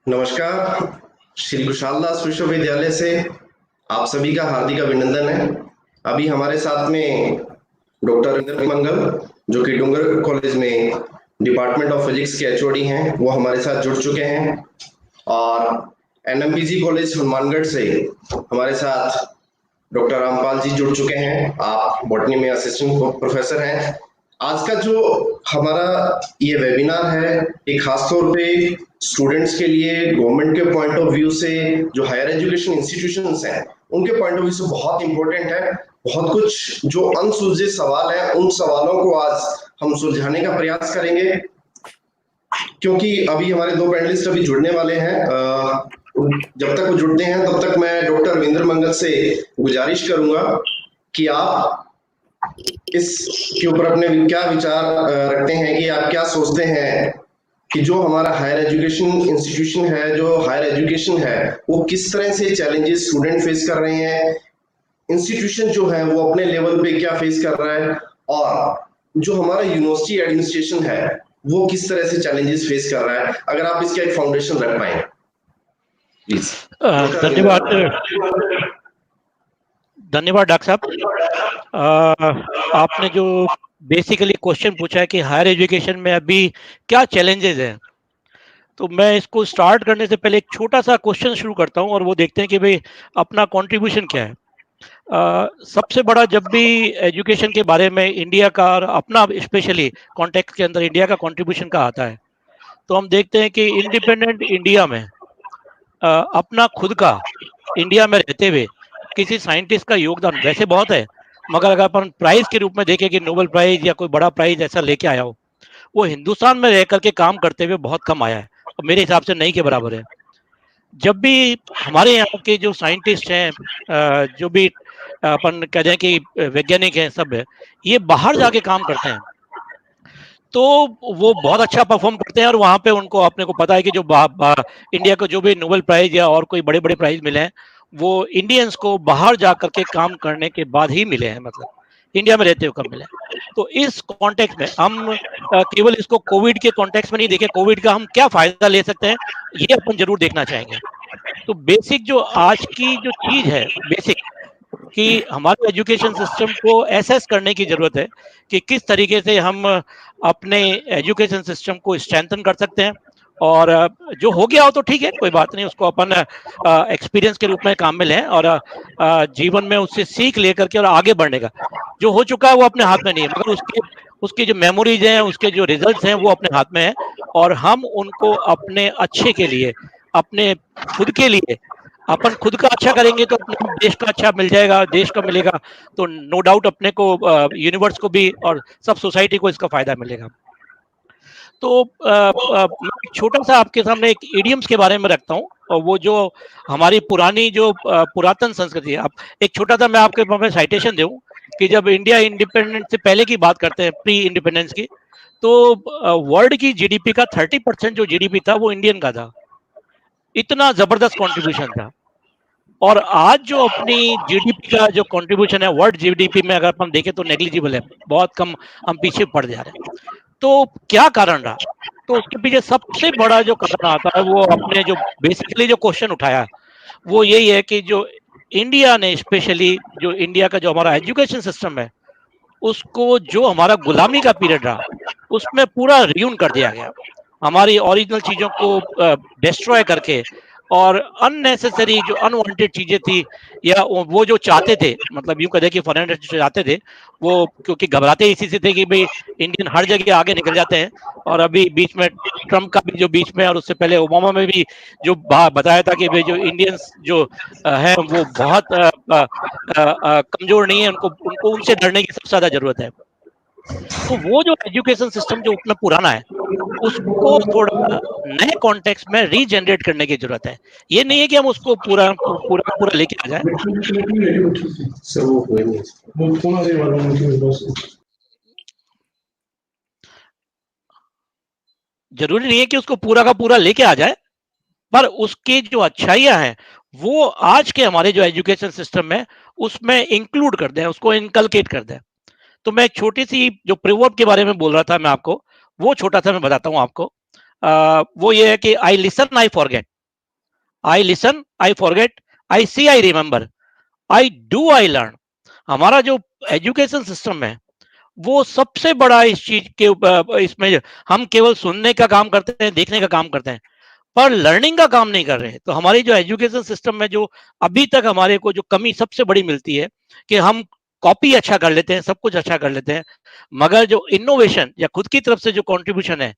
नमस्कार। श्री कुशाल दास विश्वविद्यालय से आप सभी का हार्दिक अभिनंदन है। अभी हमारे साथ में डॉक्टर इंद्र मंगल, जो कि डूंगर कॉलेज में डिपार्टमेंट ऑफ फिजिक्स के एचओडी हैं, वो हमारे साथ जुड़ चुके हैं। और एनएमपीजी कॉलेज हनुमानगढ़ से हमारे साथ डॉक्टर रामपाल जी जुड़ चुके हैं। आप बॉटनी में असिस्टेंट प्रोफेसर हैं। आज का जो हमारा ये वेबिनार है, एक खास तौर पे स्टूडेंट्स के लिए गवर्नमेंट के पॉइंट ऑफ व्यू से, जो हायर एजुकेशन इंस्टीट्यूशंस हैं उनके पॉइंट ऑफ व्यू से बहुत इंपॉर्टेंट है। बहुत कुछ जो अनसुलझे सवाल हैं, उन सवालों को आज हम सुलझाने का प्रयास करेंगे। क्योंकि अभी हमारे दो पैनलिस्ट अभी जुड़ने वाले हैं, जब तक वो जुड़ते हैं तब तक मैं डॉक्टर इंद्र मंगल से गुजारिश करूंगा कि आप इसके ऊपर अपने क्या विचार रखते हैं, कि आप क्या सोचते हैं कि जो हमारा हायर एजुकेशन इंस्टीट्यूशन है, जो हायर एजुकेशन है, वो किस तरह से चैलेंजेस स्टूडेंट फेस कर रहे हैं, इंस्टीट्यूशन जो है वो अपने लेवल पे क्या फेस कर रहा है, और जो हमारा यूनिवर्सिटी एडमिनिस्ट्रेशन है वो किस तरह से चैलेंजेस फेस कर रहा है। अगर आप इसका एक फाउंडेशन रख पाए प्लीज। धन्यवाद डॉक्टर साहब। आपने जो बेसिकली क्वेश्चन पूछा है कि हायर एजुकेशन में अभी क्या चैलेंजेस हैं, तो मैं इसको स्टार्ट करने से पहले एक छोटा सा क्वेश्चन शुरू करता हूं और वो देखते हैं कि भाई अपना कंट्रीब्यूशन क्या है। सबसे बड़ा, जब भी एजुकेशन के बारे में इंडिया का और अपना स्पेशली कॉन्टेक्स्ट के अंदर इंडिया का कंट्रीब्यूशन का आता है, तो हम देखते हैं कि इंडिपेंडेंट इंडिया में अपना खुद का इंडिया में रहते हुए किसी साइंटिस्ट का योगदान वैसे बहुत है, मगर अगर अपन प्राइज के रूप में देखें कि नोबेल प्राइज या कोई बड़ा प्राइज ऐसा लेके आया हो, वो हिंदुस्तान में रह करके काम करते हुए बहुत कम आया है और मेरे हिसाब से नहीं के बराबर है। जब भी हमारे यहाँ के जो साइंटिस्ट हैं, जो भी अपन कहते हैं कि वैज्ञानिक हैं, सब है, ये बाहर जाके काम करते हैं तो वो बहुत अच्छा परफॉर्म करते हैं और वहां पे उनको, अपने को पता है कि जो इंडिया को जो भी नोबेल प्राइज या और कोई बड़े बड़े प्राइज मिले हैं, वो इंडियंस को बाहर जा करके काम करने के बाद ही मिले हैं, मतलब इंडिया में रहते हुए कम मिले हैं। तो इस कॉन्टेक्स्ट में हम केवल इसको कोविड के कॉन्टेक्स्ट में नहीं देखें, कोविड का हम क्या फायदा ले सकते हैं ये अपन जरूर देखना चाहेंगे। तो बेसिक जो आज की जो चीज है, बेसिक कि हमारे एजुकेशन सिस्टम को एसेस करने की जरूरत है कि किस तरीके से हम अपने एजुकेशन सिस्टम को स्ट्रेंथन कर सकते हैं। और जो हो गया हो तो ठीक है, कोई बात नहीं, उसको अपन एक्सपीरियंस के रूप में काम में लें और जीवन में उससे सीख लेकर के और आगे बढ़ने का। जो हो चुका है वो अपने हाथ में नहीं है, मगर उसके उसकी जो मेमोरीज हैं, उसके जो रिजल्ट्स हैं, वो अपने हाथ में है और हम उनको अपने अच्छे के लिए, अपने खुद के लिए, अपन खुद का अच्छा करेंगे तो अपने देश का अच्छा मिल जाएगा, देश का मिलेगा तो नो डाउट अपने को, यूनिवर्स को भी और सब सोसाइटी को इसका फायदा मिलेगा। तो मैं एक छोटा सा आपके सामने एक इडियम्स के बारे में रखता हूँ, और वो जो हमारी पुरानी जो पुरातन संस्कृति है। अब एक छोटा सा मैं आपके साइटेशन दूं कि जब इंडिया इंडिपेंडेंस से पहले की बात करते हैं, प्री इंडिपेंडेंस की, तो वर्ल्ड की जीडीपी का 30% जो जीडीपी था वो इंडियन का था। इतना जबरदस्त कंट्रीब्यूशन था। और आज जो अपनी जीडीपी का जो कंट्रीब्यूशन है वर्ल्ड जीडीपी में, अगर हम देखें तो नेग्लिजिबल है, बहुत कम, हम पीछे पड़ जा रहे हैं। तो क्या कारण रहा? तो उसके पीछे सबसे बड़ा जो कारण आता है, वो अपने जो बेसिकली जो क्वेश्चन उठाया वो यही है कि जो इंडिया ने, स्पेशली जो इंडिया का जो हमारा एजुकेशन सिस्टम है, उसको जो हमारा गुलामी का पीरियड रहा उसमें पूरा रियून कर दिया गया। हमारी ओरिजिनल चीजों को डिस्ट्रॉय करके और अननेसेसरी जो अनवांटेड चीजें थी, या वो जो चाहते थे, मतलब यूं कहे कि फॉरेनर चाहते थे वो, क्योंकि घबराते इसी से थे कि भाई इंडियन हर जगह आगे निकल जाते हैं। और अभी बीच में ट्रम्प का भी जो बीच में, और उससे पहले ओबामा में भी जो बताया था कि भाई जो इंडियंस जो है वो बहुत कमजोर नहीं है, उनको उनको उनसे डरने की सबसे ज्यादा जरूरत है। तो वो जो एजुकेशन सिस्टम जो उतना पुराना है, उसको थोड़ा नए कॉन्टेक्स्ट में रीजनरेट करने की जरूरत है। ये नहीं है कि हम उसको पूरा पूरा पूरा लेके आ जाए। जरूरी नहीं है कि उसको पूरा का पूरा लेके आ जाए, पर उसकी जो अच्छाइयां हैं वो आज के हमारे जो एजुकेशन सिस्टम में उसमें इंक्लूड कर दें, उसको इनकलकेट कर दें। तो मैं एक छोटी सी जो प्रोवर्ब के बारे में बोल रहा था मैं आपको, वो छोटा सा मैं बताता हूँ आपको। वो ये है कि I listen I forget. I listen, I forget, I see, I remember, I do, I learn. हमारा जो एजुकेशन सिस्टम है वो सबसे बड़ा इस चीज के इसमें हम केवल सुनने का काम करते हैं, देखने का काम करते हैं, पर लर्निंग का काम नहीं कर रहे हैं। तो हमारी जो एजुकेशन सिस्टम में जो अभी तक हमारे को जो कमी सबसे बड़ी मिलती है कि हम कॉपी अच्छा कर लेते हैं, सब कुछ अच्छा कर लेते हैं, मगर जो इनोवेशन या खुद की तरफ से जो कंट्रीब्यूशन है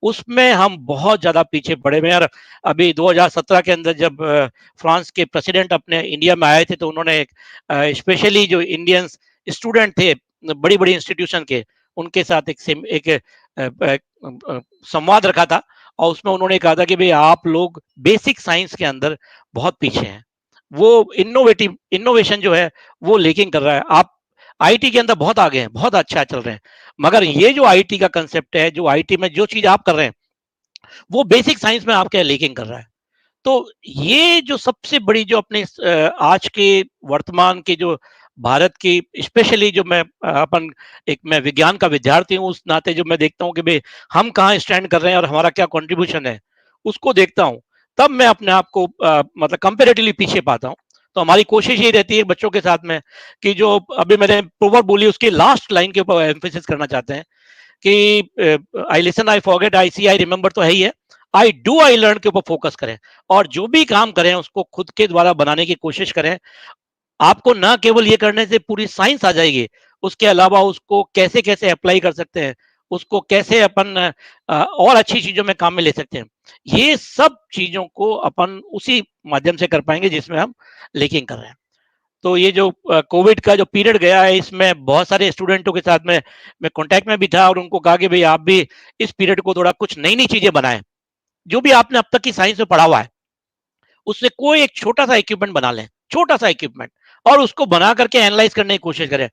उसमें हम बहुत ज्यादा पीछे पड़े हुए हैं। यार अभी 2017 के अंदर जब फ्रांस के प्रेसिडेंट अपने इंडिया में आए थे तो उन्होंने स्पेशली जो इंडियंस स्टूडेंट थे बड़ी बड़ी इंस्टीट्यूशन के, उनके साथ एक संवाद रखा था और उसमें उन्होंने कहा था कि भाई आप लोग बेसिक साइंस के अंदर बहुत पीछे हैं, वो इनोवेशन जो है वो लेकिंग कर रहा है। आप आईटी के अंदर बहुत आगे हैं, बहुत अच्छा चल रहे हैं, मगर ये जो आईटी का कंसेप्ट है, जो आईटी में जो चीज आप कर रहे हैं वो बेसिक साइंस में आपके लेकिंग कर रहा है। तो ये जो सबसे बड़ी जो अपने आज के वर्तमान के जो भारत की स्पेशली जो मैं अपन एक मैं विज्ञान का विद्यार्थी हूँ उस नाते जो मैं देखता हूँ कि भाई हम कहाँ स्टैंड कर रहे हैं और हमारा क्या कंट्रीब्यूशन है उसको देखता हूँ, तब मैं अपने आप को मतलब कंपेरेटिवली पीछे पाता हूँ। तो हमारी कोशिश यही रहती है बच्चों के साथ में कि जो अभी मैंने प्रोवर्ब बोली उसकी लास्ट लाइन के ऊपर एम्फेसिस करना चाहते हैं कि I listen, I forget, I see, I remember तो है ही है, आई डू, आई लर्न के ऊपर फोकस करें और जो भी काम करें उसको खुद के द्वारा बनाने की कोशिश करें। आपको ना केवल ये करने से पूरी साइंस आ जाएगी, उसके अलावा उसको कैसे कैसे अप्लाई कर सकते हैं, उसको कैसे अपन और अच्छी चीजों में काम में ले सकते हैं, ये सब चीजों को अपन उसी माध्यम से कर पाएंगे जिसमें हम लेकिन कर रहे हैं। तो ये जो कोविड का जो पीरियड गया है इसमें बहुत सारे स्टूडेंटों के साथ में मैं कांटेक्ट में भी था और उनको कहा कि भाई आप भी इस पीरियड को थोड़ा कुछ नई नई चीजें बनाएं, जो भी आपने अब तक की साइंस में पढ़ा हुआ है उससे कोई एक छोटा सा इक्विपमेंट बना लें, छोटा सा इक्विपमेंट, और उसको बना करके एनालाइज करने की कोशिश करें।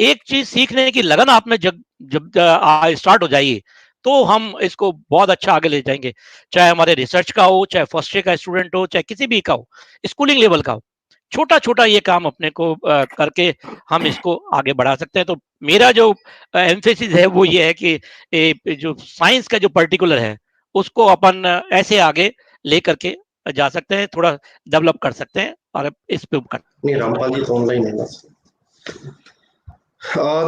एक चीज सीखने की लगन आप में जब जब स्टार्ट हो जाएगी तो हम इसको बहुत अच्छा आगे ले जाएंगे, चाहे हमारे रिसर्च का हो, चाहे फर्स्ट ईयर का स्टूडेंट हो, चाहे किसी भी का हो, स्कूलिंग लेवल का हो, छोटा छोटा ये काम अपने को करके हम इसको आगे बढ़ा सकते हैं। तो मेरा जो एम्फेसिस है वो ये है कि जो साइंस का जो पर्टिकुलर है उसको अपन ऐसे आगे लेकर के जा सकते हैं, थोड़ा डेवलप कर सकते हैं और इस पे कर। नहीं, रामपाल जी तो ऑनलाइन है ना।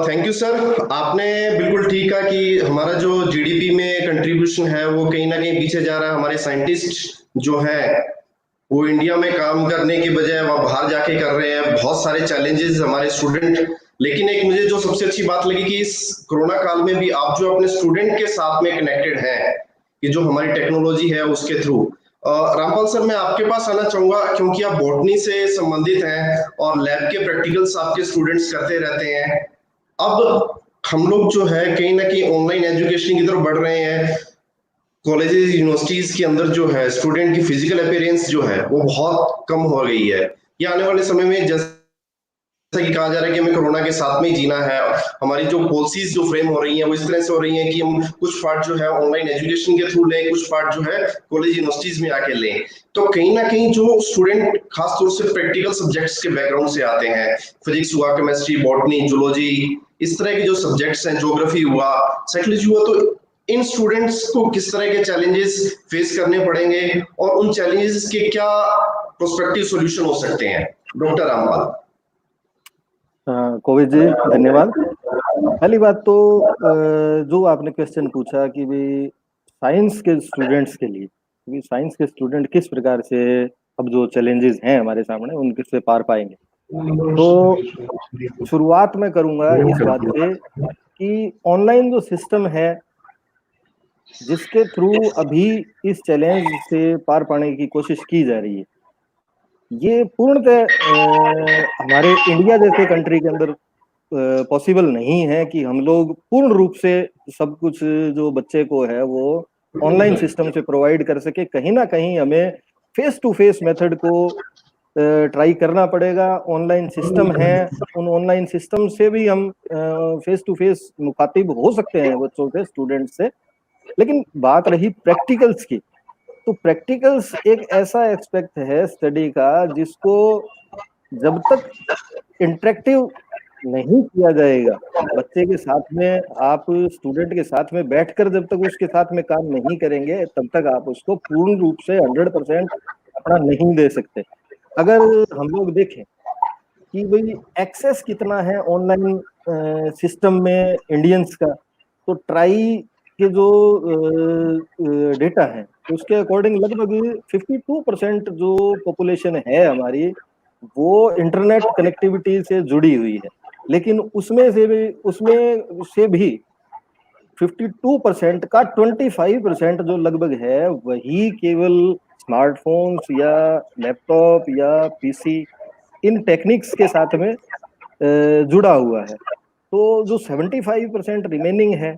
थैंक यू सर, आपने बिल्कुल ठीक कहा कि हमारा जो जीडीपी में कंट्रीब्यूशन है वो कहीं ना कहीं पीछे जा रहा है। हमारे साइंटिस्ट जो है वो इंडिया में काम करने की बजाय वह बाहर जाके कर रहे हैं, बहुत सारे चैलेंजेस हमारे स्टूडेंट। लेकिन एक मुझे जो सबसे अच्छी बात लगी कि इस कोरोना काल में भी आप जो अपने स्टूडेंट के साथ में कनेक्टेड हैं कि जो हमारी टेक्नोलॉजी है उसके थ्रू। रामपाल सर, मैं आपके पास आना चाहूंगा क्योंकि आप बॉटनी से संबंधित हैं और लैब के प्रैक्टिकल्स आपके स्टूडेंट्स करते रहते हैं। अब हम लोग जो है कहीं ना कहीं ऑनलाइन एजुकेशन की तरफ बढ़ रहे हैं। कॉलेजेस यूनिवर्सिटीज के अंदर जो है स्टूडेंट की फिजिकल अपीयरेंस जो है वो बहुत कम हो गई है। ये आने वाले समय में जैसा कि कहा जा रहा है कि हमें कोरोना के साथ में ही जीना है, हमारी जो पॉलिसीज जो फ्रेम हो रही हैं वो इस तरह से हो रही हैं कि हम कुछ पार्ट जो है ऑनलाइन एजुकेशन के थ्रू लें, कुछ पार्ट जो है कॉलेज यूनिवर्सिटीज में आके लें। तो कहीं ना कहीं जो स्टूडेंट खासतौर से प्रैक्टिकल सब्जेक्ट्स के बैकग्राउंड से आते हैं, फिजिक्स हुआ, केमिस्ट्री, बॉटनी, जूलॉजी, इस तरह के जो सब्जेक्ट्स हैं, ज्योग्राफी हुआ, साइकोलॉजी हुआ, तो इन स्टूडेंट्स को किस तरह के चैलेंजेस फेस करने पड़ेंगे और उन चैलेंजेस के क्या प्रोस्पेक्टिव सॉल्यूशन हो सकते हैं? डॉक्टर रामपाल। कोविद जी धन्यवाद। पहली बात तो जो आपने क्वेश्चन पूछा कि भाई साइंस के स्टूडेंट्स के लिए, क्योंकि साइंस के स्टूडेंट किस प्रकार से अब जो चैलेंजेस हैं हमारे सामने उनके से पार पाएंगे, तो शुरुआत में करूंगा इस बात से कि ऑनलाइन जो सिस्टम है जिसके थ्रू अभी इस चैलेंज से पार पाने की कोशिश की जा रही है, ये पूर्णतः हमारे इंडिया जैसे कंट्री के अंदर पॉसिबल नहीं है कि हम लोग पूर्ण रूप से सब कुछ जो बच्चे को है वो ऑनलाइन सिस्टम से प्रोवाइड कर सके। कहीं ना कहीं हमें फेस टू फेस मेथड को ट्राई करना पड़ेगा। ऑनलाइन सिस्टम है, उन ऑनलाइन सिस्टम से भी हम फेस टू फेस मुखातिब हो सकते हैं बच्चों से, स्टूडेंट से। लेकिन बात रही प्रैक्टिकल्स की, तो प्रैक्टिकल्स एक ऐसा एस्पेक्ट है स्टडी का जिसको जब तक इंटरेक्टिव नहीं किया जाएगा, बच्चे के साथ में आप स्टूडेंट के साथ में बैठकर जब तक उसके साथ में काम नहीं करेंगे तब तक आप उसको पूर्ण रूप से 100% अपना नहीं दे सकते। अगर हम लोग देखें कि भाई एक्सेस कितना है ऑनलाइन सिस्टम में इंडियंस का, तो ट्राई के जो डेटा है उसके अकॉर्डिंग लगभग 52% जो पॉपुलेशन है हमारी वो इंटरनेट कनेक्टिविटी से जुड़ी हुई है। लेकिन उसमें से भी 52% का 25% जो लगभग है वही केवल स्मार्टफोन्स या लैपटॉप या पीसी इन टेक्निक्स के साथ में जुड़ा हुआ है। तो जो 75% रिमेनिंग है,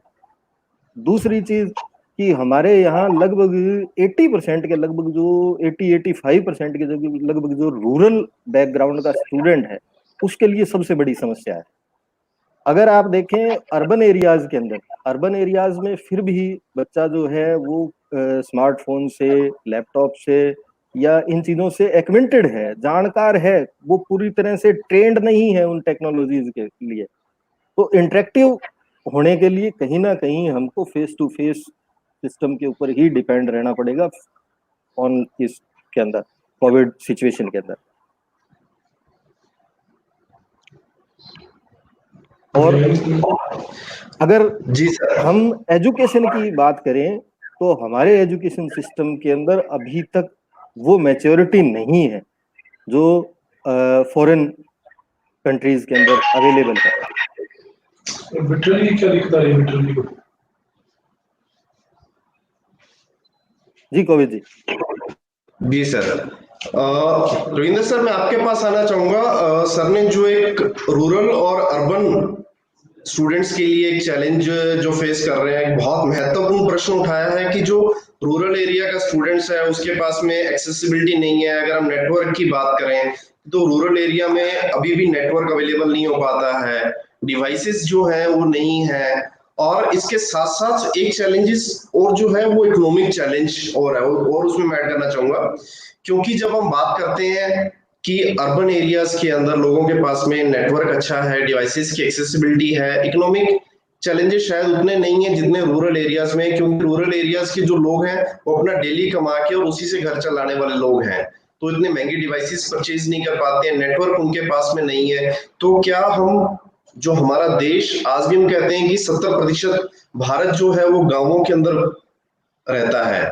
दूसरी चीज कि हमारे यहाँ लगभग 80% के लगभग जो 85% के लगभग जो रूरल बैकग्राउंड का स्टूडेंट है उसके लिए सबसे बड़ी समस्या है। अगर आप देखें अर्बन एरियाज में फिर भी बच्चा जो है वो स्मार्टफोन से, लैपटॉप से या इन चीजों से एक्विंटेड है, जानकार है, वो पूरी तरह से ट्रेंड नहीं है उन टेक्नोलॉजीज के लिए। तो इंटरेक्टिव होने के लिए कहीं ना कहीं हमको फेस टू फेस सिस्टम के ऊपर ही डिपेंड रहना पड़ेगा ऑन इसके अंदर, कोविड सिचुएशन के अंदर। और अगर जी सर, हम एजुकेशन की बात करें तो हमारे एजुकेशन सिस्टम के अंदर अभी तक वो मैच्योरिटी नहीं है जो फॉरेन कंट्रीज के अंदर अवेलेबल है। क्या दिखता है को? जी कोविद जी। जी सर, रविंद्र सर मैं आपके पास आना चाहूंगा। सर ने जो एक रूरल और अर्बन स्टूडेंट्स के लिए एक चैलेंज जो फेस कर रहे हैं, एक बहुत महत्वपूर्ण प्रश्न उठाया है कि जो रूरल एरिया का स्टूडेंट्स है उसके पास में एक्सेसिबिलिटी नहीं है। अगर हम नेटवर्क की बात करें तो रूरल एरिया में अभी भी नेटवर्क अवेलेबल नहीं हो पाता है, डिवाइसेस जो है वो नहीं है। और इसके साथ साथ एक चैलेंजेस और जो है वो इकोनॉमिक चैलेंज और है, और उसमें मैं ऐड करना चाहूंगा, क्योंकि जब हम बात करते हैं कि अर्बन एरियाज के अंदर लोगों के पास में नेटवर्क अच्छा है, डिवाइसेस की एक्सेसिबिलिटी है, इकोनॉमिक चैलेंजेस शायद उतने नहीं है जितने रूरल एरियाज में, क्योंकि रूरल एरियाज के जो लोग हैं वो अपना डेली कमा के और उसी से घर चलाने वाले लोग हैं, तो इतने महंगे डिवाइसेस परचेज नहीं कर पाते हैं, नेटवर्क उनके पास में नहीं है। तो क्या हम जो हमारा देश, आज भी हम कहते हैं कि 70% भारत जो है वो गांवों के अंदर रहता है,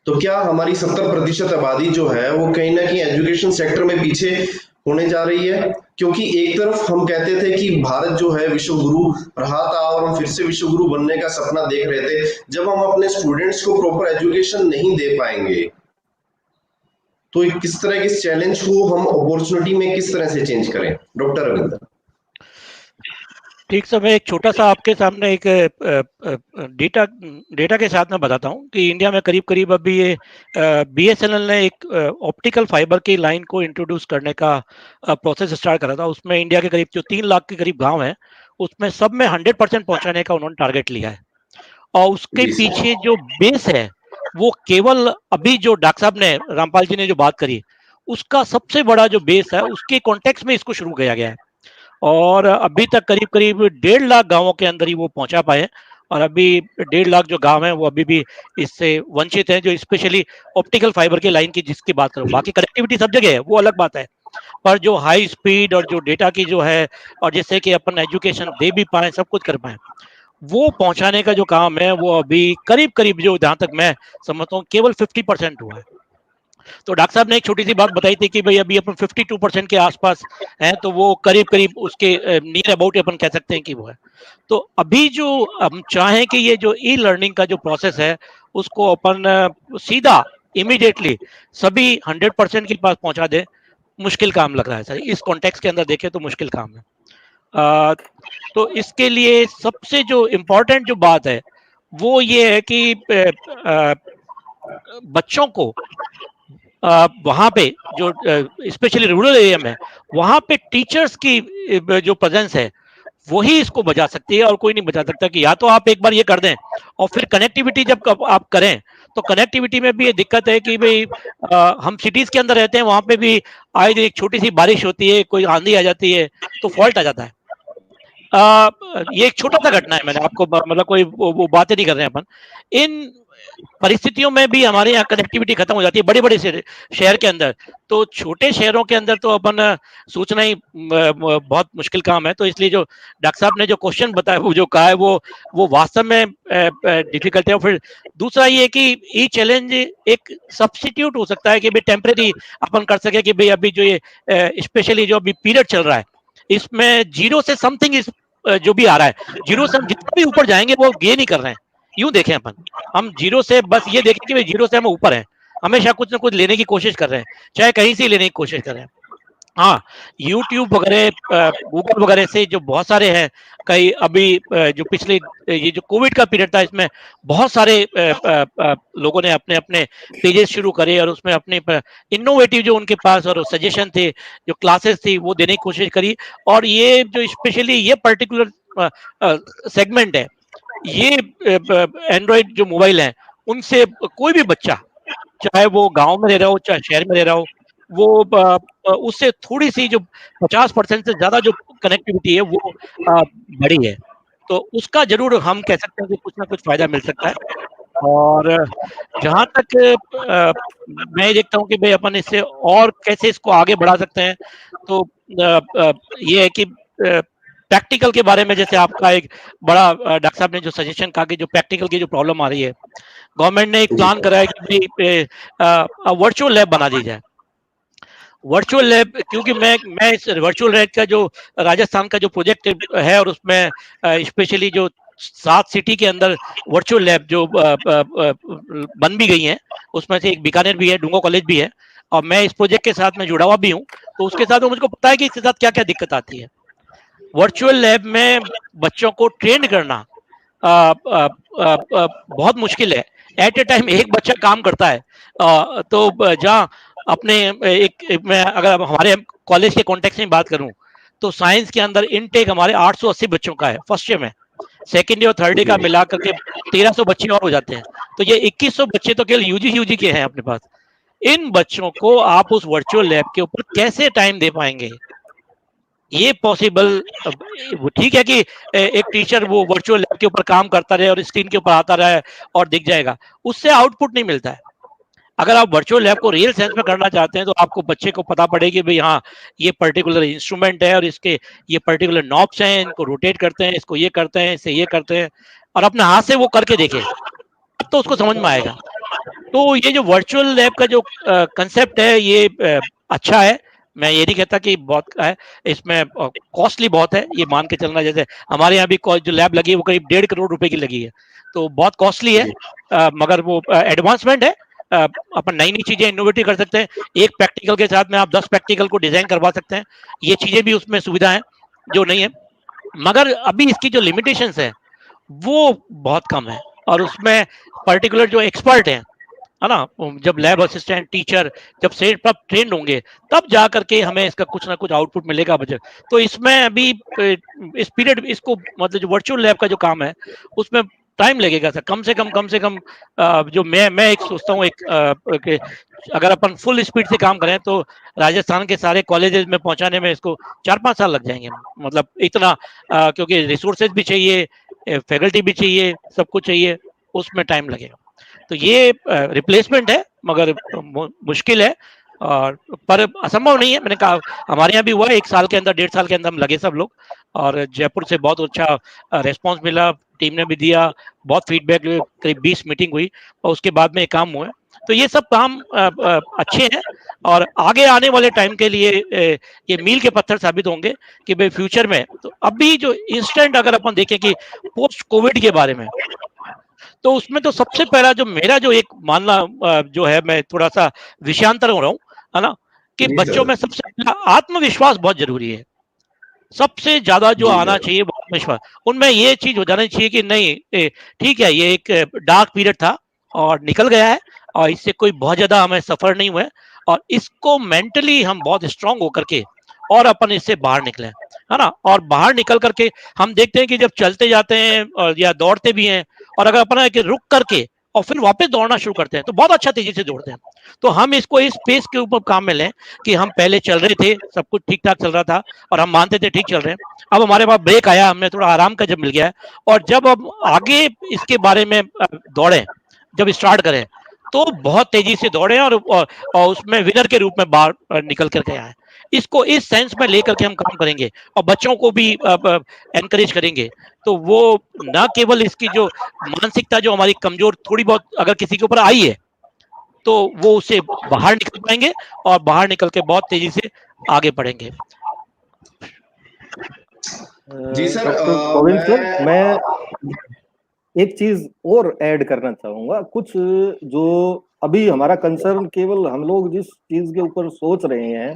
तो क्या हमारी 70% आबादी जो है वो कहीं ना कहीं एजुकेशन सेक्टर में पीछे होने जा रही है? क्योंकि एक तरफ हम कहते थे कि भारत जो है विश्व गुरु रहा था और हम फिर से विश्व गुरु बनने का सपना देख रहे थे। जब हम अपने स्टूडेंट्स को प्रॉपर एजुकेशन नहीं दे पाएंगे तो किस तरह के इस चैलेंज को हम अपॉर्चुनिटी में किस तरह से चेंज करें? डॉक्टर रविंद्र। ठीक सर, मैं एक छोटा सा आपके सामने एक डेटा के साथ में बताता हूँ कि इंडिया में करीब करीब अभी ये BSNL ने एक ऑप्टिकल फाइबर की लाइन को इंट्रोड्यूस करने का प्रोसेस स्टार्ट करा था। उसमें इंडिया के करीब जो 3 लाख के करीब गांव हैं उसमें सब में 100% पहुंचाने का उन्होंने टारगेट लिया है। और उसके पीछे जो बेस है वो केवल अभी जो डॉक्टर साहब ने, रामपाल जी ने जो बात करी, उसका सबसे बड़ा जो बेस है उसके कॉन्टेक्स्ट में इसको शुरू किया गया है। और अभी तक करीब करीब 1.5 लाख गांवों के अंदर ही वो पहुंचा पाए। और अभी 1.5 लाख जो गांव हैं वो अभी भी इससे वंचित हैं, जो स्पेशली ऑप्टिकल फाइबर की लाइन की जिसकी बात करूं। बाकी कनेक्टिविटी सब जगह है, वो अलग बात है, पर जो हाई स्पीड और जो डेटा की जो है और जिससे कि अपन एजुकेशन दे भी पाए, सब कुछ कर पाए, वो पहुंचाने का जो काम है वो अभी करीब करीब जो जहां तक मैं समझता हूँ केवल 50% हुआ है। तो डॉक्टर साहब ने एक छोटी सी बात बताई थी कि भाई अभी अपन 52% के आसपास हैं, तो वो करीब करीब उसके नियर अबाउट अपन कह सकते हैं कि वो है। तो अभी जो हम चाहें कि ये जो ई लर्निंग का जो प्रोसेस है उसको अपन सीधा इमीडिएटली सभी 100% के पास पहुंचा दें, मुश्किल काम लग रहा है सर। इस कॉन्टेक्स्ट के अंदर देखें तो मुश्किल काम है। तो इसके लिए सबसे जो इम्पोर्टेंट जो बात है वो ये है कि बच्चों को वहां पे जो स्पेशली रूरल एरिया में वहां पे टीचर्स की जो प्रेजेंस है वही इसको बचा सकती है और कोई नहीं बचा सकता। कि या तो आप एक बार ये कर दें और फिर कनेक्टिविटी जब आप करें तो कनेक्टिविटी में भी ये दिक्कत है कि भाई हम सिटीज के अंदर रहते हैं, वहां पे भी आए दिन एक छोटी सी बारिश होती है, कोई आंधी आ जाती है तो फॉल्ट आ जाता है। ये एक छोटा सा घटना है, मैंने आपको मतलब कोई वो बातें नहीं कर रहे हैं अपन। इन परिस्थितियों में भी हमारे यहाँ कनेक्टिविटी खत्म हो जाती है बड़े बड़े शहर के अंदर। तो छोटे शहरों के अंदर तो अपन सोचना ही बहुत मुश्किल काम है। तो इसलिए जो डॉक्टर साहब ने जो क्वेश्चन बताया, वो जो कहा है, वो वास्तव में डिफिकल्ट है। और फिर दूसरा ये कि ये चैलेंज एक सब्स्टिट्यूट हो सकता है कि भाई टेम्परेरी अपन कर सके कि भाई अभी जो ये स्पेशली जो अभी पीरियड चल रहा है, इसमें जीरो से समथिंग जो भी आ रहा है, जीरो से हम जितना भी ऊपर जाएंगे वो गेन ही कर रहे हैं। यूं देखें अपन, हम जीरो से बस ये देखें कि भाई जीरो से हम ऊपर हैं, हमेशा कुछ ना कुछ लेने की कोशिश कर रहे हैं, चाहे कहीं से लेने की कोशिश कर रहे हैं। हाँ, यूट्यूब वगैरह, गूगल वगैरह से जो बहुत सारे हैं, कई अभी जो पिछले ये जो कोविड का पीरियड था, इसमें बहुत सारे लोगों ने अपने अपने पेजेस शुरू करे और उसमें अपने इनोवेटिव जो उनके पास और सजेशन थे, जो क्लासेस थी, वो देने की कोशिश करी। और ये जो स्पेशली ये पर्टिकुलर सेगमेंट है, ये एंड्रॉइड जो मोबाइल है, उनसे कोई भी बच्चा, चाहे वो गांव में रह रहा हो चाहे शहर में रह रहा हो, वो उससे थोड़ी सी जो 50% से ज्यादा जो कनेक्टिविटी है वो बड़ी है। तो उसका जरूर हम कह सकते हैं कि कुछ ना कुछ फायदा मिल सकता है। और जहां तक मैं ये देखता हूँ कि भाई अपन इससे और कैसे इसको आगे बढ़ा सकते हैं, तो ये है कि प्रैक्टिकल के बारे में, जैसे आपका एक बड़ा डॉक्टर साहब ने जो सजेशन कहा कि जो प्रैक्टिकल की जो प्रॉब्लम आ रही है, गवर्नमेंट ने एक प्लान करा है कि वर्चुअल लैब बना दी जाए। वर्चुअल लैब, क्योंकि मैं इस वर्चुअल लैब का जो राजस्थान का जो प्रोजेक्ट है, और उसमें स्पेशली जो 7 सिटी के अंदर वर्चुअल लैब जो बन भी गई हैं, उसमें से एक बीकानेर भी है, डूंगो कॉलेज भी है, और मैं इस प्रोजेक्ट के साथ में जुड़ा हुआ भी हूँ। तो उसके साथ मुझको पता है कि इसके साथ क्या क्या दिक्कत आती है। वर्चुअल लैब में बच्चों को ट्रेन करना बहुत मुश्किल है। एट ए टाइम एक बच्चा काम करता है। तो जहाँ अपने मैं अगर हमारे कॉलेज के कॉन्टेक्स्ट में बात करूं, तो साइंस के अंदर इनटेक हमारे 880 बच्चों का है फर्स्ट ईयर में। सेकेंड ईयर थर्ड ईयर का मिला करके 1300 बच्चे और हो जाते हैं। तो ये 2100 बच्चे तो केवल यूजी के हैं अपने पास। इन बच्चों को आप उस वर्चुअल लैब के ऊपर कैसे टाइम दे पाएंगे? ये पॉसिबल, वो ठीक है कि एक टीचर वो वर्चुअल लैब के ऊपर काम करता रहे और स्क्रीन के ऊपर आता रहे और दिख जाएगा, उससे आउटपुट नहीं मिलता है। अगर आप वर्चुअल लैब को रियल सेंस में करना चाहते हैं, तो आपको बच्चे को पता पड़ेगी भाई हाँ, ये पर्टिकुलर इंस्ट्रूमेंट है और इसके ये पर्टिकुलर नॉब्स हैं, इनको रोटेट करते हैं, इसको ये करते हैं, इससे ये करते हैं, और अपने हाथ से वो करके देखें, अब तो उसको समझ में आएगा। तो ये जो वर्चुअल लैब का जो कंसेप्ट है, ये अच्छा है। मैं ये नहीं कहता कि बहुत है, इसमें कॉस्टली बहुत है, ये मान के चलना। जैसे हमारे यहाँ भी जो लैब लगी है वो करीब 1.5 करोड़ रुपए की लगी है, तो बहुत कॉस्टली है, मगर वो एडवांसमेंट है। अपन नई नई चीजें इनोवेटिव कर सकते हैं। एक प्रैक्टिकल के साथ में आप 10 प्रैक्टिकल को डिजाइन करवा सकते हैं। ये चीजें भी उसमें सुविधा है जो नहीं है, मगर अभी इसकी जो लिमिटेशंस है वो बहुत कम है। और उसमें पर्टिकुलर जो एक्सपर्ट हैं, है ना, जब लैब असिस्टेंट टीचर जब से ट्रेंड होंगे, तब जा करके हमें इसका कुछ ना कुछ आउटपुट मिलेगा बच्चे। तो इसमें अभी इस पीरियड इसको, मतलब जो वर्चुअल लैब का जो काम है, उसमें टाइम लगेगा सर, कम से कम जो मैं एक सोचता हूँ, एक अगर अपन फुल स्पीड से काम करें तो राजस्थान के सारे कॉलेजेस में पहुंचाने में इसको 4-5 साल लग जाएंगे। मतलब इतना, क्योंकि रिसोर्सेज भी चाहिए, फैकल्टी भी चाहिए, सब कुछ चाहिए, उसमें टाइम लगेगा। तो ये रिप्लेसमेंट है, मगर मुश्किल है, और पर असंभव नहीं है। मैंने कहा हमारे यहाँ भी हुआ है, 1 साल के अंदर, 1.5 साल के अंदर हम लगे सब लोग, और जयपुर से बहुत अच्छा रेस्पॉन्स मिला, टीम ने भी दिया, बहुत फीडबैक, करीब 20 मीटिंग हुई और उसके बाद में ये काम हुआ। तो ये सब काम अच्छे हैं, और आगे आने वाले टाइम के लिए ये मील के पत्थर साबित होंगे कि भाई फ्यूचर में। तो अभी जो इंस्टेंट अगर अपन देखें कि पोस्ट कोविड के बारे में, तो उसमें तो सबसे पहला जो मेरा जो एक मानना जो है, मैं थोड़ा सा विषयांतर हो रहा हूँ, है ना, कि बच्चों में सबसे पहला आत्मविश्वास बहुत जरूरी है। सबसे ज्यादा जो आना चाहिए वो आत्मविश्वास। उनमें ये चीज हो जानी चाहिए कि नहीं, ठीक है, ये एक डार्क पीरियड था और निकल गया है, और इससे कोई बहुत ज्यादा हमें सफर नहीं हुआ, और इसको मेंटली हम बहुत स्ट्रांग होकर के और अपन इससे बाहर निकले, है ना। और बाहर निकल करके हम देखते हैं कि जब चलते जाते हैं और या दौड़ते भी हैं, और अगर अपना रुक करके और फिर वापस दौड़ना शुरू करते हैं, तो बहुत अच्छा तेजी से दौड़ते हैं। तो हम इसको इस पेस के ऊपर काम में लें कि हम पहले चल रहे थे, सब कुछ ठीक ठाक चल रहा था और हम मानते थे ठीक चल रहे हैं, अब हमारे पास ब्रेक आया, हमें थोड़ा आराम का जब मिल गया है, और जब हम आगे इसके बारे में दौड़े, जब स्टार्ट करें तो बहुत तेजी से दौड़े और उसमें विनर के रूप में बाहर निकल करके आए। इसको इस सेंस में लेकर के हम काम करेंगे और बच्चों को भी एनकरेज करेंगे, तो वो ना केवल इसकी जो मानसिकता जो हमारी कमजोर थोड़ी बहुत अगर किसी के ऊपर आई है तो वो उससे बाहर निकल पाएंगे और बाहर निकल के बहुत तेजी से आगे बढ़ेंगे। जी सर, डॉक्टर गोविंद सर, मैं एक चीज और ऐड करना चाहूंगा। कुछ जो अभी हमारा कंसर्न, केवल हम लोग जिस चीज के ऊपर सोच रहे हैं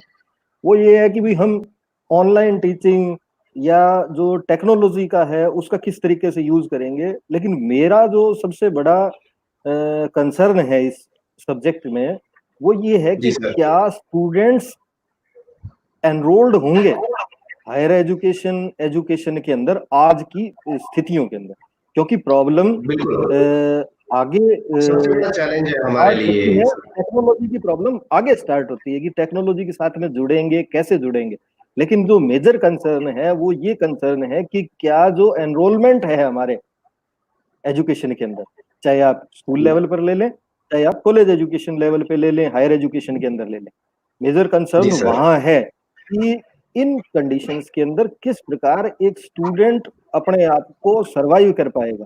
वो ये है कि भी हम ऑनलाइन टीचिंग या जो टेक्नोलॉजी का है उसका किस तरीके से यूज करेंगे, लेकिन मेरा जो सबसे बड़ा कंसर्न है इस सब्जेक्ट में वो ये है जी कि सर। क्या स्टूडेंट्स एनरोल्ड होंगे हायर एजुकेशन के अंदर आज की स्थितियों के अंदर, क्योंकि प्रॉब्लम बिल्कुल आगे सबसे बड़ा चैलेंज है हमारे स्टार्ट लिए। होती है। टेक्नोलॉजी की प्रॉब्लम आगे स्टार्ट होती है कि टेक्नोलॉजी के साथ में जुड़ेंगे, कैसे जुड़ेंगे। लेकिन जो मेजर कंसर्न है वो ये कंसर्न है कि क्या जो एनरोलमेंट है हमारे एजुकेशन के अंदर, चाहे आप स्कूल लेवल पर ले लें, चाहे आप कॉलेज एजुकेशन लेवल पे ले लें, हायर एजुकेशन के अंदर ले लें, मेजर कंसर्न जी सर। वहां है कि इन कंडीशंस के अंदर किस प्रकार एक स्टूडेंट अपने आप को सरवाइव कर पाएगा।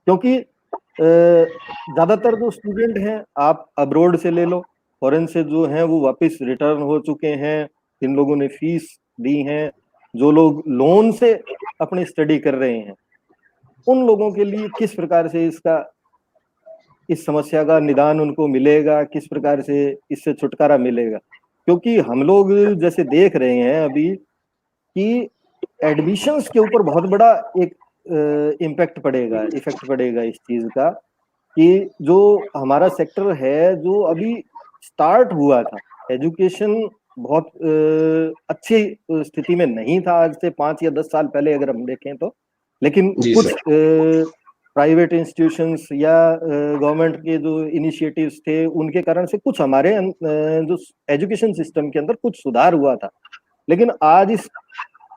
क्योंकि ज्यादातर जो स्टूडेंट हैं, आप अब्रोड से ले लो, फॉरेन से जो हैं वो वापस रिटर्न हो चुके हैं, जिन लोगों ने फीस दी है, जो लोग लोन से अपनी स्टडी कर रहे हैं, उन लोगों के लिए किस प्रकार से इस समस्या का निदान उनको मिलेगा, किस प्रकार से इससे छुटकारा मिलेगा। क्योंकि हम लोग जैसे देख रहे हैं अभी कि एडमिशंस के ऊपर बहुत बड़ा एक इफेक्ट पड़ेगा इस चीज का, कि जो हमारा सेक्टर है जो अभी स्टार्ट हुआ था, एजुकेशन बहुत अच्छी स्थिति में नहीं था आज से 5 या 10 साल पहले अगर हम देखें तो, लेकिन जी कुछ सर। प्राइवेट इंस्टीट्यूशंस या गवर्नमेंट के जो इनिशिएटिव्स थे उनके कारण से कुछ हमारे जो एजुकेशन सिस्टम के अंदर कुछ सुधार हुआ था। लेकिन आज इस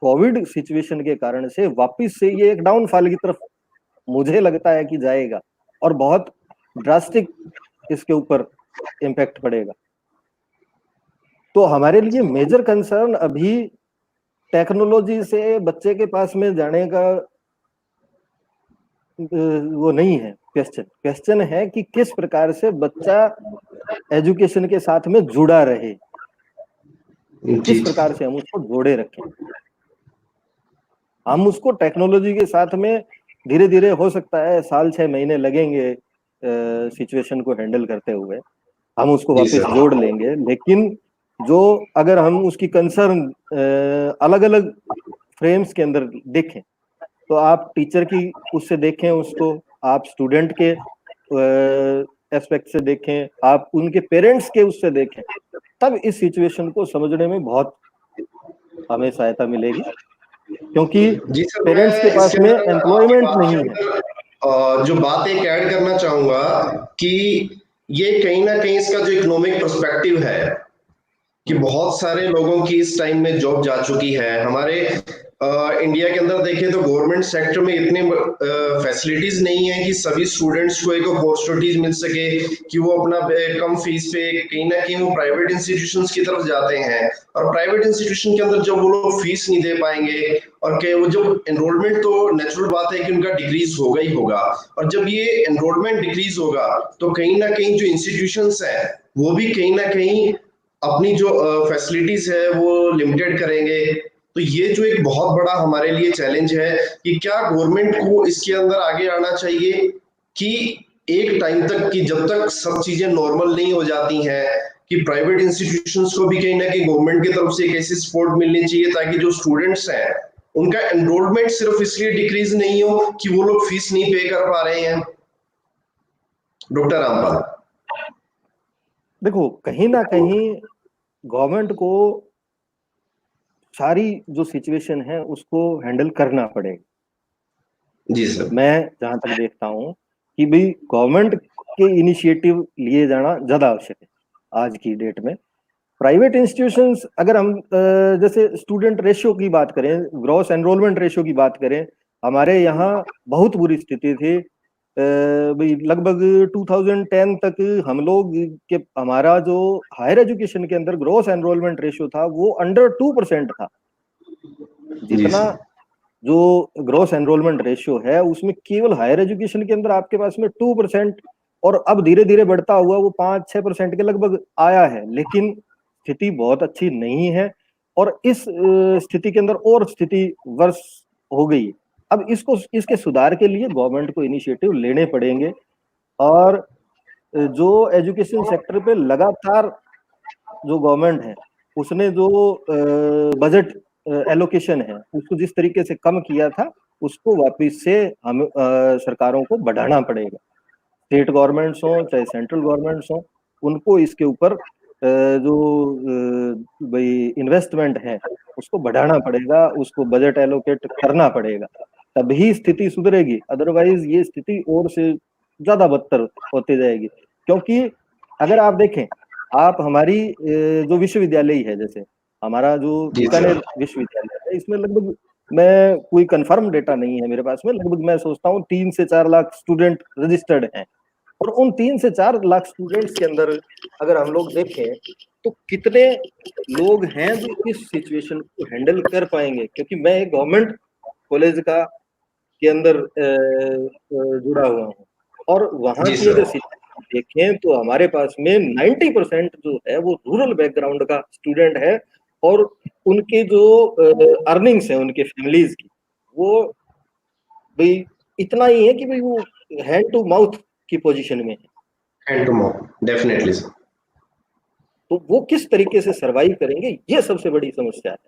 कोविड सिचुएशन के कारण से वापस से ये एक डाउनफॉल की तरफ मुझे लगता है कि जाएगा और बहुत ड्रास्टिक इसके ऊपर इम्पैक्ट पड़ेगा। तो हमारे लिए मेजर कंसर्न अभी टेक्नोलॉजी से बच्चे के पास में जाने का वो नहीं है। क्वेश्चन है कि किस प्रकार से बच्चा एजुकेशन के साथ में जुड़ा रहे, किस प्रकार से हम उसको जोड़े रखें। हम उसको टेक्नोलॉजी के साथ में धीरे धीरे, हो सकता है 6 महीने लगेंगे सिचुएशन को हैंडल करते हुए, हम उसको वापस जोड़ लेंगे। लेकिन जो अगर हम उसकी कंसर्न अलग अलग फ्रेम्स के अंदर देखें, तो आप टीचर की उससे देखें उसको, आप स्टूडेंट के एस्पेक्ट से देखें, आप उनके पेरेंट्स के उससे देखें, तब इस सिचुएशन को समझने में बहुत हमें सहायता मिलेगी। क्योंकि पेरेंट्स के पास में एम्प्लॉयमेंट नहीं है। जो बात एक ऐड करना चाहूंगा कि ये कहीं ना कहीं इसका जो इकोनॉमिक पर्सपेक्टिव है कि बहुत सारे लोगों की इस टाइम में जॉब जा चुकी है। हमारे इंडिया के अंदर देखें तो गवर्नमेंट सेक्टर में इतने फैसिलिटीज नहीं है कि सभी स्टूडेंट्स को एक अपॉर्चुनिटीज मिल सके कि वो अपना कम फीस पे कहीं ना कहीं वो प्राइवेट इंस्टीट्यूशंस की तरफ जाते हैं, और प्राइवेट इंस्टीट्यूशन के अंदर जब वो लोग फीस नहीं दे पाएंगे और कि वो जब एनरोलमेंट, तो नेचुरल बात है कि उनका डिक्रीज होगा ही होगा, और जब ये एनरोलमेंट डिक्रीज होगा तो कहीं ना कहीं जो इंस्टीट्यूशंस है वो भी कहीं ना कहीं अपनी जो फैसिलिटीज है वो लिमिटेड करेंगे। तो ये जो एक बहुत बड़ा हमारे लिए चैलेंज है कि क्या गवर्नमेंट को इसके अंदर आगे आना चाहिए कि एक टाइम तक, कि जब तक सब चीजें नॉर्मल नहीं हो जाती हैं, कि प्राइवेट इंस्टीट्यूशंस को भी कहीं ना कहीं गवर्नमेंट की तरफ से एक ऐसी सपोर्ट मिलनी चाहिए ताकि जो स्टूडेंट्स हैं उनका एनरोलमेंट सिर्फ इसलिए डिक्रीज नहीं हो कि वो लोग फीस नहीं पे कर पा रहे हैं। डॉक्टर रामपाल, देखो, कहीं ना कहीं गवर्नमेंट को सारी जो सिचुएशन है उसको हैंडल करना पड़ेगा। जी सर। मैं जहां तक देखता हूं कि भाई गवर्नमेंट के इनिशिएटिव लिए जाना ज्यादा आवश्यक है आज की डेट में। प्राइवेट इंस्टीट्यूशंस, अगर हम जैसे स्टूडेंट रेशियो की बात करें, ग्रॉस एनरोलमेंट रेशियो की बात करें, हमारे यहाँ बहुत बुरी स्थिति थी भाई लगभग 2010 तक हम लोग के हमारा जो हायर एजुकेशन के अंदर ग्रोस एनरोलमेंट रेशियो था वो अंडर 2% था। जी जितना सर। जो ग्रोस एनरोलमेंट रेशियो है उसमें केवल हायर एजुकेशन के अंदर आपके पास में 2%, और अब धीरे धीरे बढ़ता हुआ वो 5-6% के लगभग आया है। लेकिन स्थिति बहुत अच्छी नहीं है, और इस स्थिति के अंदर और स्थिति वर्ष हो गई है। अब इसके सुधार के लिए गवर्नमेंट को इनिशिएटिव लेने पड़ेंगे, और जो एजुकेशन सेक्टर पे लगातार जो गवर्नमेंट है उसने जो बजट एलोकेशन है उसको जिस तरीके से कम किया था उसको वापस से हम सरकारों को बढ़ाना पड़ेगा। स्टेट गवर्नमेंट्स हो चाहे सेंट्रल गवर्नमेंट्स हो, उनको इसके ऊपर जो भाई इन्वेस्टमेंट है उसको बढ़ाना पड़ेगा, उसको बजट एलोकेट करना पड़ेगा, तभी स्थिति सुधरेगी। अदरवाइज ये स्थिति और से ज्यादा बदतर होती जाएगी। क्योंकि अगर आप देखें, आप हमारी जो विश्वविद्यालय है, जैसे हमारा जो जी बीकानेर सर। विश्वविद्यालय है, इसमें लगभग, मैं कोई कंफर्म डेटा नहीं है मेरे पास में, लगभग मैं सोचता हूँ 3 से 4 लाख स्टूडेंट रजिस्टर्ड हैं। और उन 3 से 4 लाख स्टूडेंट्स के अंदर अगर हम लोग देखें तो कितने लोग हैं जो इस सिचुएशन को हैंडल कर पाएंगे। क्योंकि मैं एक गवर्नमेंट कॉलेज का के अंदर जुड़ा हुआ हूँ, और वहाँ जी की सर। अगर सिचुएशन देखें तो हमारे पास में 90% जो है वो रूरल बैकग्राउंड का स्टूडेंट है, और उनके जो अर्निंग्स है उनके फैमिलीज की, वो भाई इतना ही है कि भाई वो हैंड टू माउथ की पोजीशन में है। Hand to mouth definitely sir. तो वो किस तरीके से सरवाइव करेंगे, ये सबसे बड़ी समस्या है।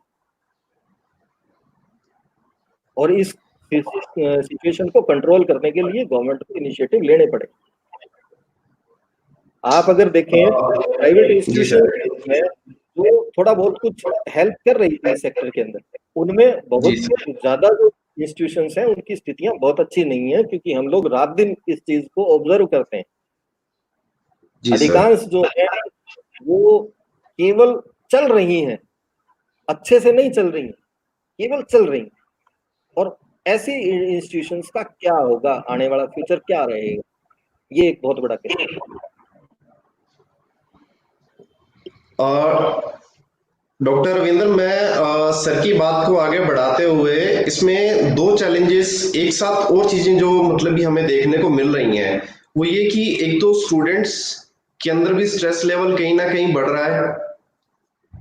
और इस सिचुएशन को कंट्रोल करने के लिए गवर्नमेंट को इनिशिएटिव लेने पड़े। आप अगर देखें प्राइवेट जी इंस्टीट्यूशन सर। है जो थोड़ा बहुत कुछ हेल्प कर रही थी इस सेक्टर के अंदर, उनमें जी बहुत सर। ज्यादा जो इंस्टीट्यूशंस हैं उनकी स्थितियां बहुत अच्छी नहीं है, क्योंकि हम लोग रात दिन इस चीज को ऑब्जर्व करते हैं। जी सर। अधिकांश जो है वो केवल चल रही हैं, अच्छे से नहीं चल रही हैं, केवल चल रही हैं। और ऐसी इंस्टीट्यूशंस का क्या होगा, आने वाला फ्यूचर क्या रहेगा, ये एक बहुत बड़ा क्वेश्चन है। और डॉक्टर रविंद्र, मैं सर की बात को आगे बढ़ाते हुए इसमें दो चैलेंजेस एक साथ और चीजें जो मतलब कि हमें देखने को मिल रही हैं, वो ये कि एक तो स्टूडेंट्स के अंदर भी स्ट्रेस लेवल कहीं ना कहीं बढ़ रहा है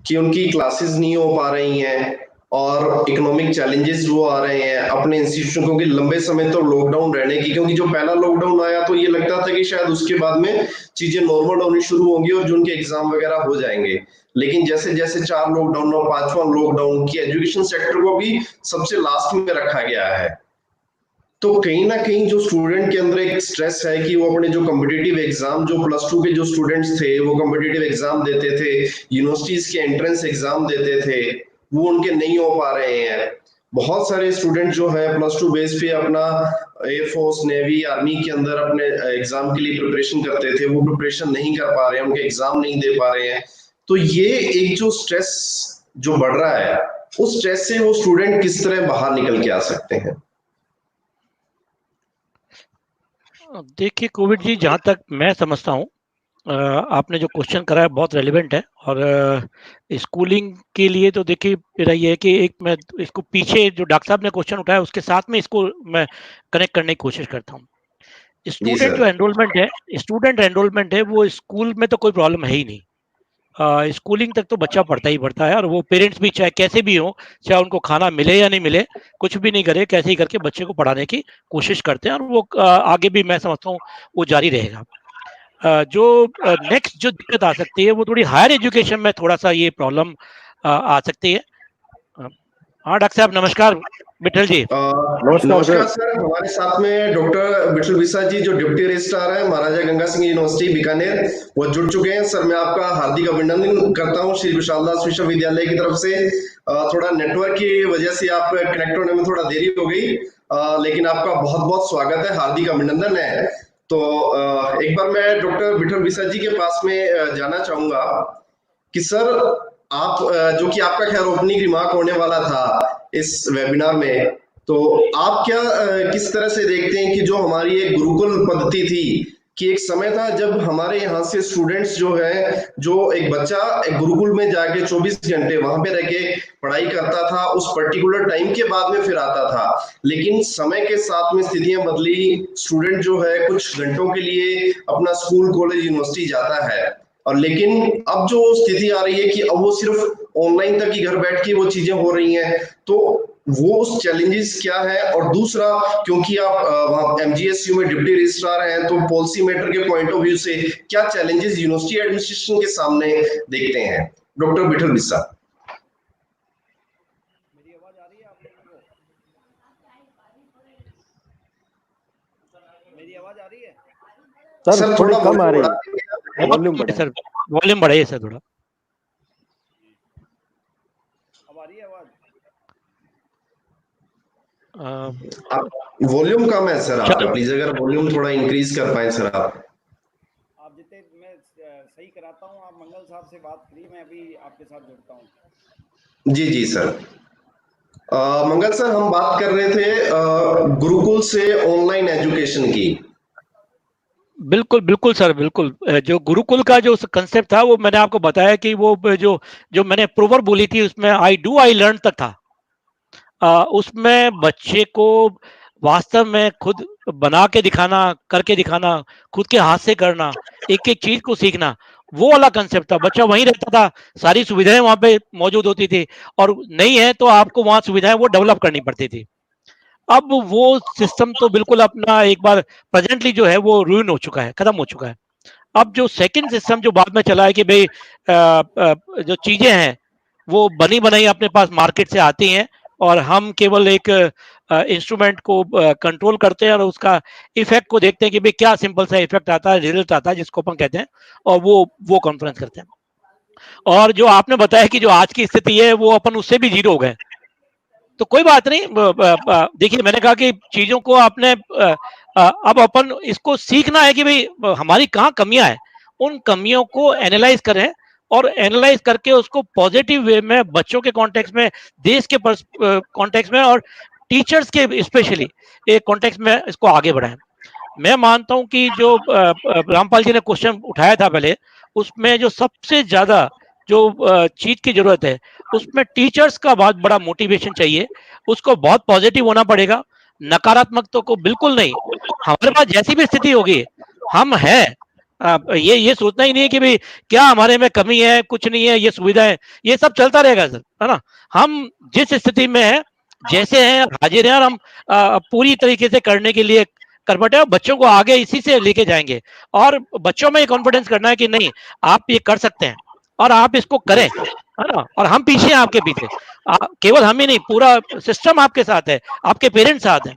कि उनकी क्लासेस नहीं हो पा रही हैं, और इकोनॉमिक चैलेंजेस वो आ रहे हैं अपने इंस्टीट्यूशन, क्योंकि लंबे समय तो लॉकडाउन रहने की, क्योंकि जो पहला लॉकडाउन आया तो ये लगता था कि शायद उसके बाद में चीजें नॉर्मल होनी शुरू होंगी और जो उनके एग्जाम वगैरह हो जाएंगे। लेकिन जैसे जैसे 4 लॉकडाउन और 5वां लॉकडाउन की एजुकेशन सेक्टर को भी सबसे लास्ट में रखा गया है, तो कहीं ना कहीं जो स्टूडेंट के अंदर एक स्ट्रेस है कि वो अपने जो कॉम्पिटिटिव एग्जाम, जो +2 के जो स्टूडेंट्स थे वो कॉम्पिटिटिव एग्जाम देते थे, यूनिवर्सिटीज के एंट्रेंस एग्जाम देते थे, वो उनके नहीं हो पा रहे हैं। बहुत सारे स्टूडेंट जो है +2 बेस पे अपना एयरफोर्स, नेवी, आर्मी के अंदर अपने एग्जाम के लिए प्रिपरेशन करते थे, वो प्रिपरेशन नहीं कर पा रहे हैं, उनके एग्जाम नहीं दे पा रहे हैं। तो ये एक जो स्ट्रेस जो बढ़ रहा है, उस स्ट्रेस से वो स्टूडेंट किस तरह बाहर निकल के आ सकते हैं? देखिए कोविड जी, जहाँ तक मैं समझता हूँ, आपने जो क्वेश्चन करा है बहुत रेलिवेंट है। और स्कूलिंग के लिए तो देखिए मेरा ये है कि एक मैं इसको पीछे जो डॉक्टर साहब ने क्वेश्चन उठाया उसके साथ में इसको मैं कनेक्ट करने की कोशिश करता हूँ। जी स्टूडेंट जो सर। एनरोलमेंट है वो स्कूल में तो कोई प्रॉब्लम है ही नहीं। स्कूलिंग तक तो बच्चा पढ़ता ही पढ़ता है, और वो पेरेंट्स भी चाहे कैसे भी हो, चाहे उनको खाना मिले या नहीं मिले, कुछ भी नहीं करे, कैसे ही करके बच्चे को पढ़ाने की कोशिश करते हैं, और वो आगे भी मैं समझता हूँ वो जारी रहेगा। जो नेक्स्ट जो दिक्कत आ सकती है वो थोड़ी हायर एजुकेशन में थोड़ा सा ये प्रॉब्लम आ सकती है। हाँ डॉक्टर साहब, नमस्कार। विठल जी। नमस्कार नमस्कार सर। सर, हमारे साथ में डॉक्टर विठल विसा जी जो डिप्टी रजिस्ट्रार है महाराजा गंगा सिंह यूनिवर्सिटी बीकानेर, वो जुड़ चुके हैं। सर मैं आपका हार्दिक अभिनंदन करता हूँ श्री विशालदास विश्वविद्यालय की तरफ से। थोड़ा नेटवर्क की वजह से आप कनेक्ट होने में थोड़ा देरी हो गई, लेकिन आपका बहुत बहुत स्वागत है, हार्दिक अभिनंदन है। तो एक बार मैं डॉक्टर विठल विसा जी के पास में जाना चाहूंगा कि सर आप जो कि आपका खैर ओपनिंग रिमार्क होने वाला था इस वेबिनार में, तो आप क्या किस तरह से देखते हैं कि जो हमारी एक गुरुकुल पद्धति थी, कि एक समय था जब हमारे यहाँ से स्टूडेंट्स जो है, जो एक बच्चा एक गुरुकुल में जाके 24 घंटे वहां पे रह के पढ़ाई करता था, उस पर्टिकुलर टाइम के बाद में फिर आता था, लेकिन समय के साथ में स्थितियां बदली, स्टूडेंट जो है कुछ घंटों के लिए अपना स्कूल कॉलेज यूनिवर्सिटी जाता है, और लेकिन अब जो स्थिति आ रही है कि अब वो सिर्फ ऑनलाइन तक ही घर बैठ के वो चीजें हो रही हैं, तो वो उस चैलेंजेस क्या है? और दूसरा, क्योंकि आप वहाँ एमजीएसयू में डिप्टी रजिस्ट्रार हैं, तो पॉलिसी मैटर के पॉइंट ऑफ व्यू से क्या चैलेंजेस यूनिवर्सिटी एडमिनिस्ट्रेशन के सामने देखते हैं? डॉक्टर विठल बिस्सा। मेरी आवाज आ रही है आप लोगों को? मेरी आवाज आ रही है? सर थोड़ी कम आ रही है, वॉल्यूम वॉल्यूम बढ़ाएं। सर, वॉल्यूम बढ़ाइए सर थोड़ा। अब आ रही है आवाज? वॉल्यूम कम है सर आपका, चलो प्लीज अगर वॉल्यूम थोड़ा इंक्रीज कर पाए सर आप। आप जितने मैं सही कराता हूँ, आप मंगल साहब से बात करिए, मैं अभी आपके साथ जुड़ता हूँ। जी जी सर। मंगल सर, हम बात कर रहे थे गुरुकुल से ऑनलाइन एजुकेशन की। बिल्कुल बिल्कुल सर, बिल्कुल। जो गुरुकुल का जो कंसेप्ट था वो मैंने आपको बताया कि वो जो जो मैंने प्रोवर्ब बोली थी उसमें आई डू आई लर्न तक था। उसमें बच्चे को वास्तव में खुद बना के दिखाना, करके दिखाना, खुद के हाथ से करना, एक एक चीज को सीखना, वो वाला कंसेप्ट था। बच्चा वहीं रहता था, सारी सुविधाएं वहां पे मौजूद होती थी, और नहीं है तो आपको वहां सुविधाएं वो डेवलप करनी पड़ती थी। अब वो सिस्टम तो बिल्कुल अपना एक बार प्रेजेंटली जो है वो रूइन हो चुका है, खत्म हो चुका है। अब जो सेकंड सिस्टम जो बाद में चला है कि भाई जो चीजें हैं वो बनी बनाई अपने पास मार्केट से आती हैं, और हम केवल एक इंस्ट्रूमेंट को कंट्रोल करते हैं और उसका इफेक्ट को देखते हैं कि भाई क्या सिंपल सा इफेक्ट आता है, रिजल्ट आता है जिसको अपन कहते हैं, और वो कॉन्फ्रेंस करते हैं। और जो आपने बताया कि जो आज की स्थिति है वो अपन उससे भी जीरो हो गए, तो कोई बात नहीं। देखिए, मैंने कहा कि चीजों को आपने अब अपन इसको सीखना है कि भाई हमारी कहाँ कमियां हैं, उन कमियों को एनालाइज करें, और एनालाइज करके उसको पॉजिटिव वे में बच्चों के कॉन्टेक्स्ट में, देश के कॉन्टेक्स्ट में, और टीचर्स के स्पेशली एक कॉन्टेक्स्ट में इसको आगे बढ़ाएं। मैं मानता हूं कि जो रामपाल जी ने क्वेश्चन उठाया था पहले, उसमें जो सबसे ज्यादा जो चीज की जरूरत है, उसमें टीचर्स का बहुत बड़ा मोटिवेशन चाहिए। उसको बहुत पॉजिटिव होना पड़ेगा, नकारात्मक तो को बिल्कुल नहीं। हमारे पास जैसी भी स्थिति होगी, हम हैं। ये सोचना ही नहीं है कि भाई क्या हमारे में कमी है, कुछ नहीं है, ये सुविधा है, ये सब चलता रहेगा सर, है ना। हम जिस स्थिति में है, जैसे हैं, हाजिर हैं, और हम पूरी तरीके से करने के लिए कर बैठे हैं, बच्चों को आगे इसी से लेके जाएंगे, और बच्चों में कॉन्फिडेंस करना है कि नहीं, आप ये कर सकते हैं और आप इसको करें, है ना। और हम पीछे हैं, आपके पीछे। केवल हम ही नहीं, पूरा सिस्टम आपके साथ है, आपके पेरेंट्स साथ हैं।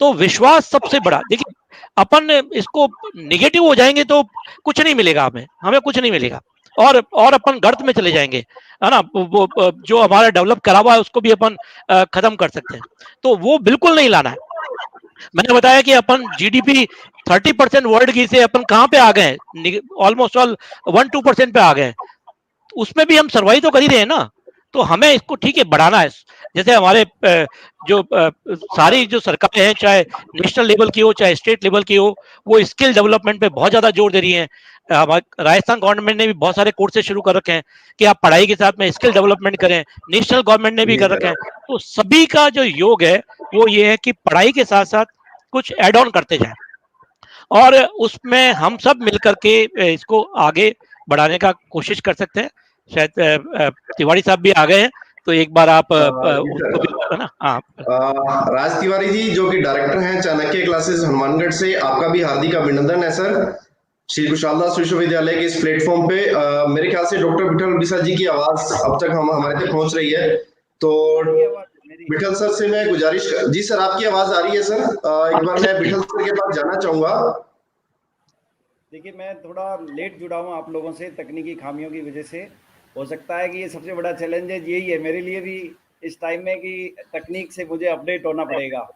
तो विश्वास सबसे बड़ा। देखिए, अपन इसको निगेटिव हो जाएंगे तो कुछ नहीं मिलेगा, हमें हमें कुछ नहीं मिलेगा, और अपन गर्त में चले जाएंगे, है ना। वो जो हमारा डेवलप करा हुआ है उसको भी अपन खत्म कर सकते हैं, तो वो बिल्कुल नहीं लाना है। मैंने बताया कि अपन जीडीपी 30% वर्ल्ड की से अपन कहाँ पे आ गए, ऑलमोस्ट ऑल 1-2% पे आ गए। उसमें भी हम सर्वाइव तो कर ही रहे हैं ना, तो हमें इसको ठीक है बढ़ाना है। जैसे हमारे जो सारी जो सरकारें हैं, चाहे नेशनल लेवल की हो चाहे स्टेट लेवल की हो, वो स्किल डेवलपमेंट पे बहुत ज्यादा जोर दे रही है। हमारे राजस्थान गवर्नमेंट ने भी बहुत सारे कोर्सेज शुरू कर रखे हैं कि आप पढ़ाई के साथ में स्किल डेवलपमेंट करें। नेशनल गवर्नमेंट ने भी जी कर रखे हैं। सर। तो सभी का जो योग है वो ये है कि पढ़ाई के साथ साथ कुछ एड ऑन करते जाए, और उसमें हम सब मिलकर के इसको आगे बढ़ाने का कोशिश कर सकते हैं। शायद तिवारी साहब भी आ गए हैं, तो एक बार आप जी उनको भी, सर। है ना। हाँ, राज तिवारी जी, जो कि डायरेक्टर हैं चाणक्य क्लासेस हनुमानगढ़ से, आपका भी हार्दिक अभिनंदन है सर श्री कुशाल दास विश्वविद्यालय के इस प्लेटफॉर्म पे। मेरे ख्याल से डॉक्टर विठल बिस्सा जी की आवाज अब तक हम हमारे तक पहुंच रही है, तो आ रही है आवाज मेरी? विठल सर से मैं जी सर, आपकी आवाज आ रही है सर। एक बार मैं विठल सर के पास जाना चाहूंगा। देखिए, मैं थोड़ा लेट जुड़ा हूँ आप लोगों से, तकनीकी खामियों की वजह से। हो सकता है कि ये सबसे बड़ा चैलेंज है, यही है मेरे लिए भी इस टाइम में, कि तकनीक से मुझे अपडेट होना पड़ेगा।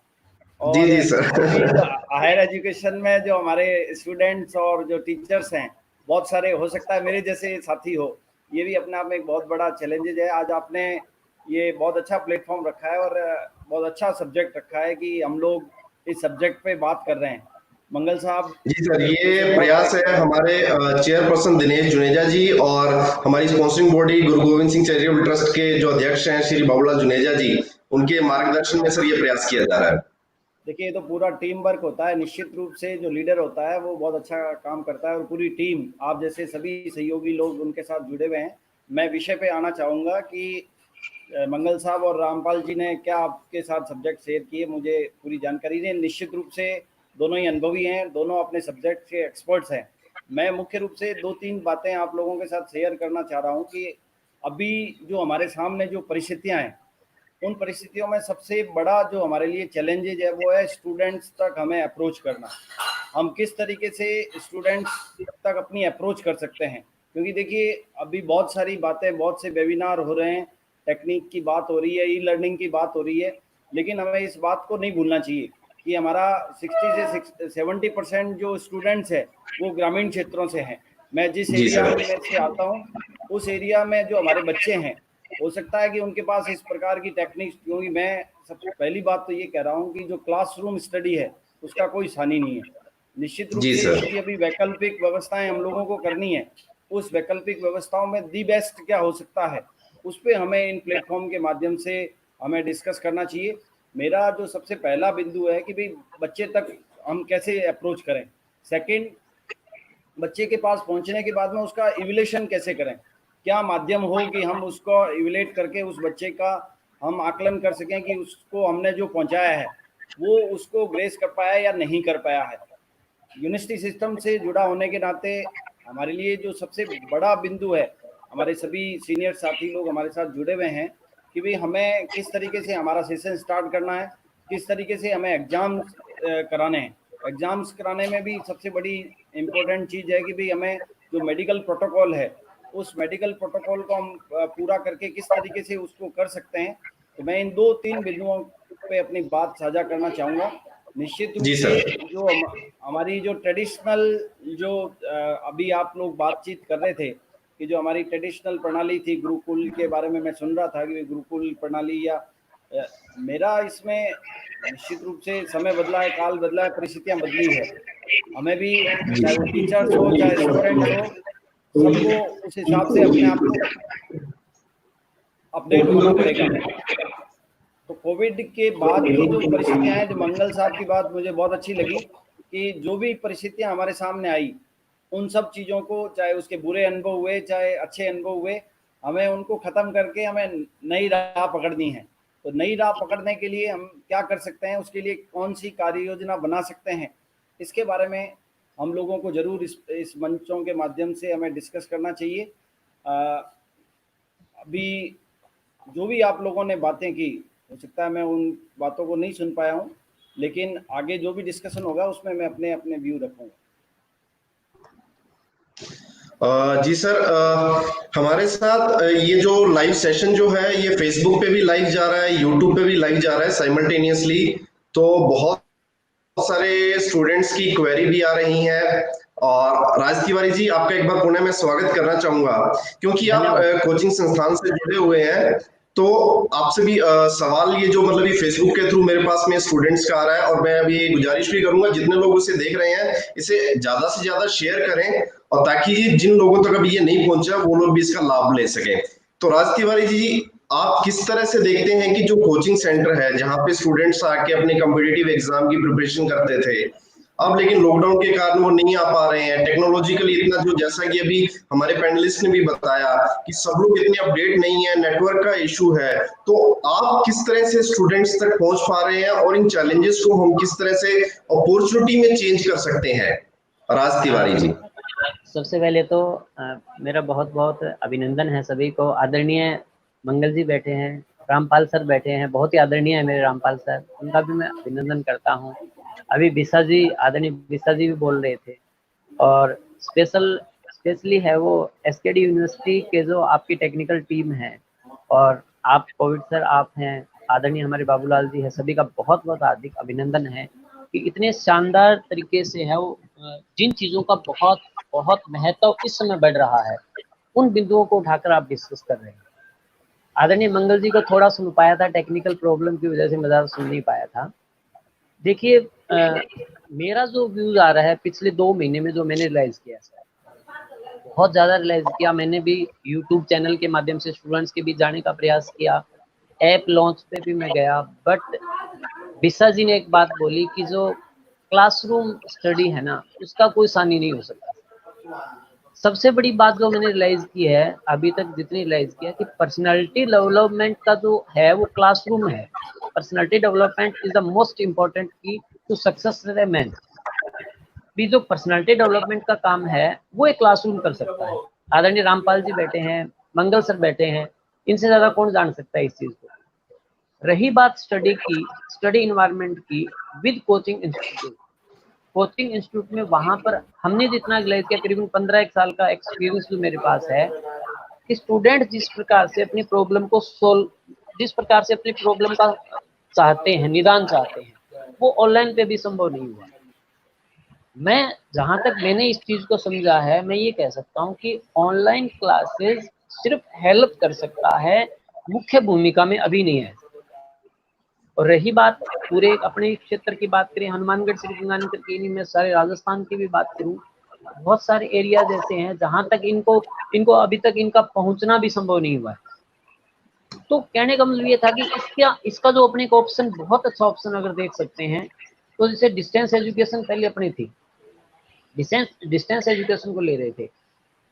जी और जी अभी सर। जो हायर एजुकेशन में जो हमारे स्टूडेंट्स और जो टीचर्स हैं, बहुत सारे, हो सकता है मेरे जैसे साथी हो, ये भी अपने आप में एक बहुत बड़ा चैलेंजेज है। आज आपने ये बहुत अच्छा प्लेटफॉर्म रखा है, और बहुत अच्छा सब्जेक्ट रखा है कि हम लोग इस सब्जेक्ट पे बात कर रहे हैं। मंगल साहब जी सर, इसे ये बहुत प्रयास है हमारे चेयरपर्सन दिनेश जुनेजा जी और हमारी स्पॉन्सरिंग बॉडी गुरु गोविंद सिंह चैरिटेबल ट्रस्ट के जो अध्यक्ष हैं श्री बाबूलाल जुनेजा जी, उनके मार्गदर्शन में सर ये प्रयास किया जा रहा है। देखिए, ये तो पूरा टीम वर्क होता है। निश्चित रूप से जो लीडर होता है वो बहुत अच्छा काम करता है और पूरी टीम, आप जैसे सभी सहयोगी लोग उनके साथ जुड़े हुए हैं। मैं विषय पे आना चाहूँगा कि मंगल साहब और रामपाल जी ने क्या आपके साथ सब्जेक्ट शेयर किए, मुझे पूरी जानकारी नहीं। निश्चित रूप से दोनों ही अनुभवी हैं, दोनों अपने सब्जेक्ट के एक्सपर्ट्स हैं। मैं मुख्य रूप से 2-3 बातें आप लोगों के साथ शेयर करना चाह रहा हूँ कि अभी जो हमारे सामने जो परिस्थितियाँ हैं, उन परिस्थितियों में सबसे बड़ा जो हमारे लिए चैलेंजेज है वो है स्टूडेंट्स तक हमें अप्रोच करना। हम किस तरीके से स्टूडेंट्स तक अपनी अप्रोच कर सकते हैं, क्योंकि देखिए अभी बहुत सारी बातें, बहुत से वेबिनार हो रहे हैं, टेक्निक की बात हो रही है, ई लर्निंग की बात हो रही है, लेकिन हमें इस बात को नहीं भूलना चाहिए कि हमारा 60 से 70% जो स्टूडेंट्स है वो ग्रामीण क्षेत्रों से हैं। मैं जिस जी एरिया सर। में से आता हूँ उस एरिया में जो हमारे बच्चे हैं, हो सकता है कि उनके पास इस प्रकार की टेक्निक्स, क्योंकि मैं सब पहली बात तो ये कह रहा हूँ कि जो क्लासरूम स्टडी है उसका कोई सानी नहीं है। निश्चित रूप जी से सर। यदि अभी वैकल्पिक व्यवस्थाएं हम लोगों को करनी है, उस वैकल्पिक व्यवस्थाओं में दी बेस्ट क्या हो सकता है, उस पर हमें इन प्लेटफॉर्म के माध्यम से हमें डिस्कस करना चाहिए। मेरा जो सबसे पहला बिंदु है कि भाई बच्चे तक हम कैसे अप्रोच करें। सेकंड, बच्चे के पास पहुंचने के बाद में उसका इवैल्यूएशन कैसे करें, क्या माध्यम हो कि हम उसको इवैल्यूएट करके उस बच्चे का हम आकलन कर सकें कि उसको हमने जो पहुंचाया है वो उसको ग्रेस कर पाया या नहीं कर पाया है। यूनिवर्सिटी सिस्टम से जुड़ा होने के नाते हमारे लिए जो सबसे बड़ा बिंदु है, हमारे सभी सीनियर साथी लोग हमारे साथ जुड़े हुए हैं कि भाई हमें किस तरीके से हमारा सेशन स्टार्ट करना है, किस तरीके से हमें एग्ज़ाम्स कराने हैं। एग्ज़ाम्स कराने में भी सबसे बड़ी इम्पोर्टेंट चीज़ है कि भाई हमें जो मेडिकल प्रोटोकॉल है, उस मेडिकल प्रोटोकॉल को हम पूरा करके किस तरीके से उसको कर सकते हैं। तो मैं इन 2-3 बिंदुओं पे अपनी बात साझा करना चाहूँगा। निश्चित रूप जी से सर। जो हमारी जो ट्रेडिशनल जो अभी आप लोग बातचीत कर रहे थे कि जो हमारी ट्रेडिशनल प्रणाली थी, गुरुकुल के बारे में मैं सुन रहा था कि गुरुकुल प्रणाली या मेरा इसमें निश्चित रूप से समय बदला है, काल बदला है, परिस्थितियां बदली है। हमें भी चाहे वो टीचर्स हो चाहे स्टूडेंट्स हो, सबको उस हिसाब से अपने आप को अपडेट होना पड़ेगा। तो कोविड के बाद की जो परिस्थितियां हैं, जो मंगल साहब की बात मुझे बहुत अच्छी लगी कि जो भी परिस्थितियां हमारे सामने आई, उन सब चीज़ों को, चाहे उसके बुरे अनुभव हुए चाहे अच्छे अनुभव हुए, हमें उनको ख़त्म करके हमें नई राह पकड़नी है। तो नई राह पकड़ने के लिए हम क्या कर सकते हैं, उसके लिए कौन सी कार्य योजना बना सकते हैं, इसके बारे में हम लोगों को ज़रूर इस मंचों के माध्यम से हमें डिस्कस करना चाहिए। अभी जो भी आप लोगों ने बातें की, हो सकता है मैं उन बातों को नहीं सुन पाया हूँ, लेकिन आगे जो भी डिस्कशन होगा उसमें मैं अपने अपने व्यू रखूँगा। जी सर, हमारे साथ ये जो लाइव सेशन जो है ये फेसबुक पे भी लाइव जा रहा है, यूट्यूब पे भी लाइव जा रहा है साइमल्टेनियसली। तो बहुत सारे स्टूडेंट्स की क्वेरी भी आ रही है। और राज तिवारी जी, आपका एक बार पुनः मैं स्वागत करना चाहूंगा, क्योंकि आप कोचिंग संस्थान से जुड़े हुए हैं। तो आपसे भी सवाल ये जो मतलब ये फेसबुक के थ्रू मेरे पास में स्टूडेंट्स का आ रहा है, और मैं अभी गुजारिश भी करूंगा जितने लोग इसे देख रहे हैं इसे ज्यादा से ज्यादा शेयर करें, और ताकि जिन लोगों तक अभी ये नहीं पहुंचा वो लोग भी इसका लाभ ले सकें। तो राज तिवारी जी, आप किस तरह से देखते हैं कि जो कोचिंग सेंटर है जहां पे स्टूडेंट्स आके अपने कॉम्पिटिटिव एग्जाम की प्रिपरेशन करते थे, अब लेकिन लॉकडाउन के कारण वो नहीं आ पा रहे हैं, टेक्नोलॉजिकली इतना जो, जैसा कि अभी हमारे पैनलिस्ट ने भी बताया कि सब लोग इतने अपडेट नहीं है, नेटवर्क का इशू है, तो आप किस तरह से स्टूडेंट्स तक पहुंच पा रहे हैं और इन चैलेंजेस को हम किस तरह से अपॉर्चुनिटी में चेंज कर सकते हैं? राज तिवारी जी। सबसे पहले तो मेरा बहुत बहुत अभिनंदन है सभी को। आदरणीय मंगल जी बैठे हैं, रामपाल सर बैठे हैं, बहुत ही आदरणीय है मेरे रामपाल सर, उनका भी मैं अभिनंदन करता हूं। अभी बिस्सा जी, आदरणीय बिस्सा जी भी बोल रहे थे, और स्पेशली है वो एसकेडी यूनिवर्सिटी के जो आपकी टेक्निकल टीम है, और आप कोविड सर आप हैं, आदरणीय हमारे बाबूलाल जी है, सभी का बहुत बहुत हार्दिक अभिनंदन है कि इतने शानदार तरीके से है वो जिन चीज़ों का बहुत बहुत महत्व इस समय बढ़ रहा है, उन बिंदुओं को उठाकर आप डिस्कस कर रहे हैं। आदरणीय मंगल जी को थोड़ा सुन पाया था, टेक्निकल प्रॉब्लम की वजह से मैं ज़्यादा सुन नहीं पाया था। देखिए मेरा जो व्यूज आ रहा है पिछले 2 महीने में जो मैंने रियलाइज किया सर, बहुत ज़्यादा रियलाइज किया। मैंने भी यूट्यूब चैनल के माध्यम से स्टूडेंट्स के बीच जाने का प्रयास किया, ऐप लॉन्च पे भी मैं गया, बट बिस्सा जी ने एक बात बोली कि जो क्लासरूम स्टडी है ना, उसका कोई सानी नहीं हो सकता। सबसे बड़ी बात जो मैंने रियलाइज की है अभी तक, जितनी रियलाइज किया कि पर्सनालिटी डेवलपमेंट का जो है वो क्लासरूम है। Personality development is the most important की टू सक्सेस ए मैन। भी जो पर्सनालिटी डेवलपमेंट का काम है वो एक क्लासरूम कर सकता है। आदरणीय रामपाल जी बैठे हैं, मंगल सर बैठे हैं, इनसे ज्यादा कौन जान सकता है इस चीज को। रही बात स्टडी की, स्टडी इन्वायरमेंट की with coaching institute, coaching institute में वहां पर हमने जितना रियलाइज किया, करीबन 15 साल का एक्सपीरियंस जो मेरे पास है, कि स्टूडेंट जिस प्रकार से अपनी प्रॉब्लम को सोल्व, जिस प्रकार से अपनी प्रॉब्लम का चाहते हैं, निदान चाहते हैं, वो ऑनलाइन पे भी संभव नहीं हुआ। मैं जहां तक मैंने इस चीज को समझा है, मैं ये कह सकता हूँ कि ऑनलाइन क्लासेस सिर्फ हेल्प कर सकता है, मुख्य भूमिका में अभी नहीं है। और रही बात पूरे अपने क्षेत्र की बात करें, हनुमानगढ़ श्रीगंगानगर की नहीं, मैं सारे राजस्थान की भी बात करूं, बहुत सारे एरियाज ऐसे हैं जहां तक इनको अभी तक इनका पहुंचना भी संभव नहीं हुआ है। तो कहने का मतलब ये था कि इसका जो अपने को ऑप्शन, बहुत अच्छा ऑप्शन अगर देख सकते हैं, तो जैसे डिस्टेंस एजुकेशन पहले अपनी थी, डिस्टेंस एजुकेशन को ले रहे थे,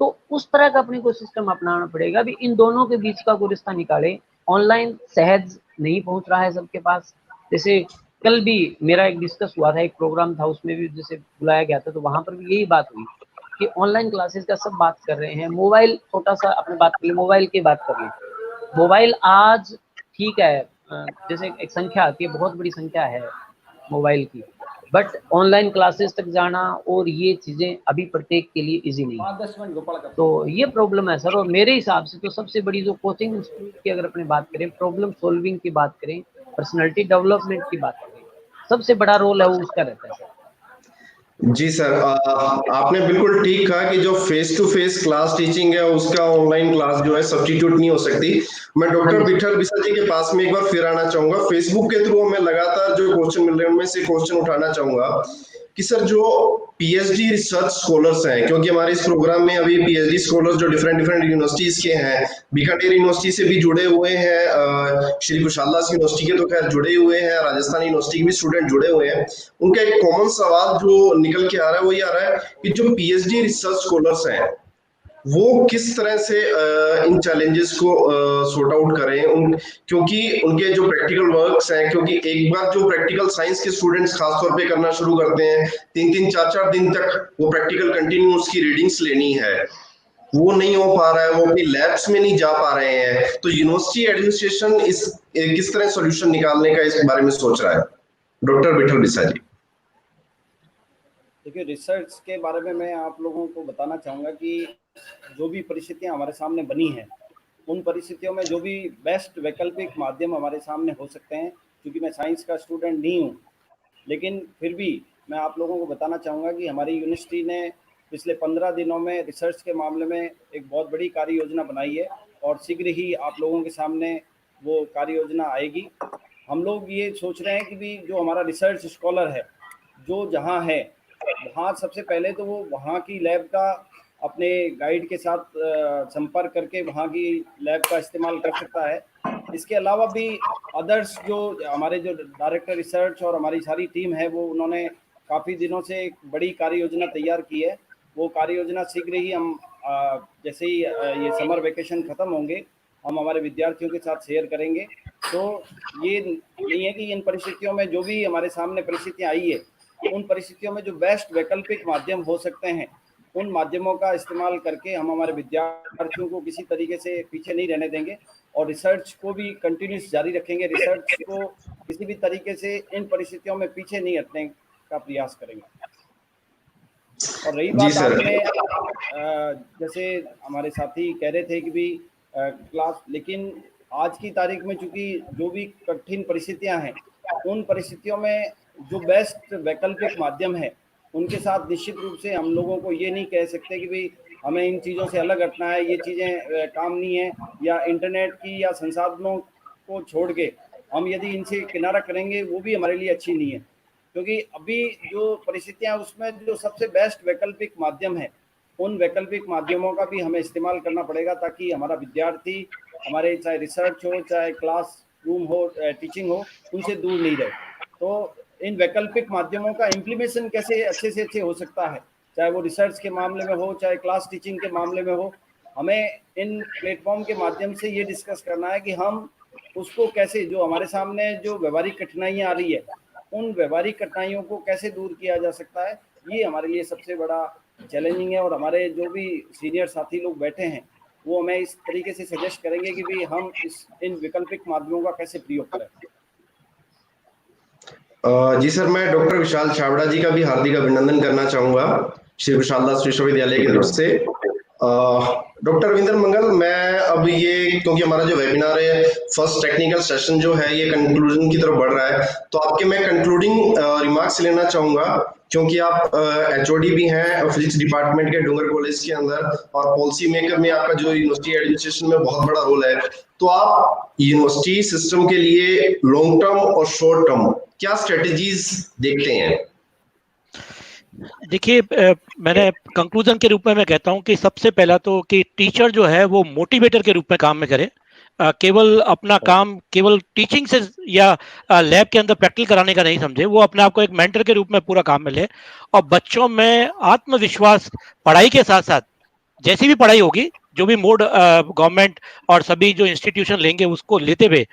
तो उस तरह का अपने को सिस्टम अपनाना पड़ेगा। अभी इन दोनों के बीच का कोई रिश्ता निकाले। ऑनलाइन सहज नहीं पहुंच रहा है सबके पास। जैसे कल भी मेरा एक डिस्कस हुआ था, एक प्रोग्राम था, उसमें भी जैसे बुलाया गया था, तो वहां पर भी यही बात हुई कि ऑनलाइन क्लासेस का सब बात कर रहे हैं। मोबाइल, छोटा सा अपने बात कर ले, मोबाइल की बात कर ले। मोबाइल आज ठीक है, जैसे एक संख्या आती है, बहुत बड़ी संख्या है मोबाइल की, बट ऑनलाइन क्लासेस तक जाना और ये चीजें अभी प्रत्येक के लिए इजी नहीं है। तो ये प्रॉब्लम है सर। और मेरे हिसाब से तो सबसे बड़ी जो कोचिंग इंस्टीट्यूट की अगर अपने बात करें, प्रॉब्लम सॉल्विंग की बात करें, पर्सनालिटी डेवलपमेंट की बात करें, सबसे बड़ा रोल है वो उसका रहता है सर। जी सर, आपने बिल्कुल ठीक कहा कि जो face to face class teaching है उसका ऑनलाइन क्लास जो है सब्स्टिट्यूट नहीं हो सकती। मैं डॉक्टर विठल बिस्सा जी के पास में एक बार फिर आना चाहूंगा। फेसबुक के थ्रू हमें लगातार जो क्वेश्चन मिल रहे हैं उनमें से क्वेश्चन उठाना चाहूंगा कि सर जो पीएचडी रिसर्च स्कॉलर्स हैं, क्योंकि हमारे इस प्रोग्राम में अभी पीएचडी स्कॉलर्स जो डिफरेंट डिफरेंट यूनिवर्सिटीज के हैं, बीकानेर यूनिवर्सिटी से भी जुड़े हुए हैं, श्री कुशाल दास यूनिवर्सिटी के तो खैर जुड़े हुए हैं, राजस्थान यूनिवर्सिटी के भी स्टूडेंट जुड़े हुए हैं। उनका एक कॉमन सवाल जो निकल के आ रहा है वो ये आ रहा है कि जो पीएचडी रिसर्च स्कॉलर्स हैं वो किस तरह से इन चैलेंजेस को सॉर्ट आउट करें, क्योंकि उनके जो प्रैक्टिकल वर्क्स हैं, क्योंकि एक बार जो प्रैक्टिकल साइंस के स्टूडेंट्स खासतौर पे करना शुरू करते हैं, 3-4 दिन तक वो प्रैक्टिकल कंटिन्यू उसकी रीडिंग्स लेनी है, वो नहीं हो पा रहा है, वो अपनी लैब्स में नहीं जा पा रहे हैं। तो यूनिवर्सिटी एडमिनिस्ट्रेशन इस किस तरह सॉल्यूशन निकालने का इस बारे में सोच रहा है? डॉक्टर विठल बिस्सा जी। देखिए, रिसर्च के बारे में मैं आप लोगों को बताना चाहूँगा कि जो भी परिस्थितियाँ हमारे सामने बनी हैं, उन परिस्थितियों में जो भी बेस्ट वैकल्पिक माध्यम हमारे सामने हो सकते हैं, क्योंकि मैं साइंस का स्टूडेंट नहीं हूँ, लेकिन फिर भी मैं आप लोगों को बताना चाहूँगा कि हमारी यूनिवर्सिटी ने पिछले 15 दिनों में रिसर्च के मामले में एक बहुत बड़ी कार्य योजना बनाई है और शीघ्र ही आप लोगों के सामने वो कार्य योजना आएगी। हम लोग ये सोच रहे हैं कि भी जो हमारा रिसर्च स्कॉलर है, जो जहाँ है वहाँ सबसे पहले तो वो वहाँ की लैब का अपने गाइड के साथ संपर्क करके वहाँ की लैब का इस्तेमाल कर सकता है। इसके अलावा भी अदर्स जो हमारे जो डायरेक्टर रिसर्च और हमारी सारी टीम है, वो उन्होंने काफ़ी दिनों से एक बड़ी कार्य योजना तैयार की है। वो कार्य योजना शीघ्र ही हम जैसे ही ये समर वेकेशन ख़त्म होंगे, हम हमारे विद्यार्थियों के साथ शेयर करेंगे। तो ये नहीं है कि इन परिस्थितियों में जो भी हमारे सामने परिस्थितियाँ आई है, उन परिस्थितियों में जो बेस्ट वैकल्पिक माध्यम हो सकते हैं, उन माध्यमों का इस्तेमाल करके हम हमारे विद्यार्थियों को किसी तरीके से पीछे नहीं रहने देंगे और रिसर्च को भी कंटिन्यूस जारी रखेंगे। रिसर्च को किसी भी तरीके से इन परिस्थितियों में पीछे नहीं हटने का प्रयास करेंगे। और रही बात आपने जैसे हमारे साथी कह रहे थे कि भी क्लास, लेकिन आज की तारीख में चूंकि जो भी कठिन परिस्थितियां हैं, उन परिस्थितियों में जो बेस्ट वैकल्पिक माध्यम है, उनके साथ निश्चित रूप से हम लोगों को ये नहीं कह सकते कि भाई हमें इन चीज़ों से अलग हटना है, ये चीज़ें काम नहीं है, या इंटरनेट की या संसाधनों को छोड़ के हम यदि इनसे किनारा करेंगे वो भी हमारे लिए अच्छी नहीं है। क्योंकि अभी जो परिस्थितियाँ उसमें जो सबसे बेस्ट वैकल्पिक माध्यम है, उन वैकल्पिक माध्यमों का भी हमें इस्तेमाल करना पड़ेगा, ताकि हमारा विद्यार्थी हमारे चाहे रिसर्च हो चाहे क्लास रूम हो टीचिंग हो, उनसे दूर नहीं रहे। तो इन वैकल्पिक माध्यमों का इम्प्लीमेशन कैसे अच्छे से अच्छे हो सकता है, चाहे वो रिसर्च के मामले में हो चाहे क्लास टीचिंग के मामले में हो, हमें इन प्लेटफॉर्म के माध्यम से ये डिस्कस करना है कि हम उसको कैसे, जो हमारे सामने जो व्यवहारिक कठिनाइयाँ आ रही है, उन व्यवहारिक कठिनाइयों को कैसे दूर किया जा सकता है। ये हमारे लिए सबसे बड़ा चैलेंजिंग है, और हमारे जो भी सीनियर साथी लोग बैठे हैं वो हमें इस तरीके से सजेस्ट करेंगे कि भाई हम इन वैकल्पिक माध्यमों का कैसे प्रयोग करें। जी सर, मैं डॉक्टर विशाल छाबड़ा जी का भी हार्दिक अभिनंदन करना चाहूंगा श्री विशाल दास विश्वविद्यालय की तरफ से। डॉक्टर रविंद्र मंगल, मैं अब ये, क्योंकि हमारा जो वेबिनार है फर्स्ट टेक्निकल सेशन जो है ये कंक्लूजन की तरफ बढ़ रहा है, तो आपके मैं कंक्लूडिंग रिमार्क्स लेना चाहूंगा, क्योंकि आप एचओडी भी हैं फिजिक्स डिपार्टमेंट के डूंगर कॉलेज के अंदर, और पॉलिसी मेकर में आपका जो यूनिवर्सिटी एडमिनिस्ट्रेशन में बहुत बड़ा रोल है। तो आप यूनिवर्सिटी सिस्टम के लिए लॉन्ग टर्म और शॉर्ट टर्म क्या स्ट्रेटेजीज देखते हैं? देखिए, मैंने कंक्लूजन के रूप में मैं कहता हूं कि सबसे पहला तो कि टीचर जो है वो मोटिवेटर के रूप में काम में करे। केवल अपना काम केवल टीचिंग से या लैब के अंदर प्रैक्टिकल कराने का नहीं समझे, वो अपने आप को एक मेंटर के रूप में पूरा काम में ले, और बच्चों में आत्मविश्वास पढ़ाई के साथ साथ, जैसी भी पढ़ाई होगी, जो भी मोड गवर्नमेंट और सभी जो इंस्टीट्यूशन लेंगे उसको लेते हुए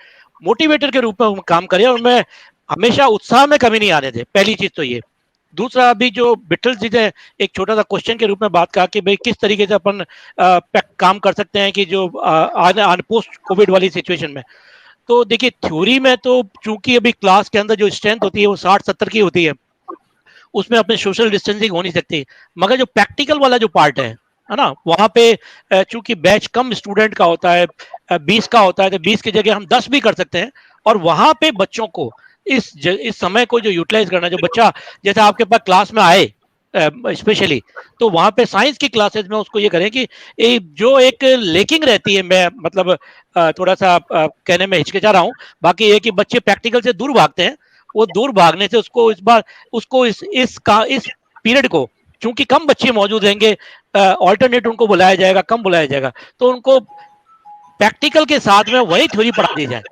मोटिवेटर के रूप में काम करें, और मैं हमेशा उत्साह में कमी नहीं आने दे। पहली चीज तो ये। दूसरा, अभी जो बिटल जी ने एक छोटा सा क्वेश्चन के रूप में बात कहा कि भाई किस तरीके से अपन काम कर सकते हैं कि जो पोस्ट कोविड वाली सिचुएशन में। तो देखिए, थ्योरी में तो चूंकि अभी क्लास के अंदर जो स्ट्रेंथ होती है वो 60-70 की होती है, उसमें अपने सोशल डिस्टेंसिंग हो नहीं सकती, मगर जो प्रैक्टिकल वाला जो पार्ट है ना, वहां पे चूंकि बैच कम स्टूडेंट का होता है, 20 का होता है, तो 20 की जगह हम 10 भी कर सकते हैं, और वहां पे बच्चों को इस समय को जो यूटिलाइज करना, जो बच्चा जैसे आपके पास क्लास में आए स्पेशली, तो वहां पे साइंस की क्लासेस में उसको ये करें कि जो एक लेकिंग रहती है, मैं मतलब थोड़ा सा कहने में हिचकिचा रहा हूँ, बाकी ये कि बच्चे प्रैक्टिकल से दूर भागते हैं, वो दूर भागने से उसको इस पीरियड को, चूंकि कम बच्चे मौजूद रहेंगे, ऑल्टरनेट उनको बुलाया जाएगा, कम बुलाया जाएगा, तो उनको प्रैक्टिकल के साथ में वही थ्योरी पढ़ा दी जाए,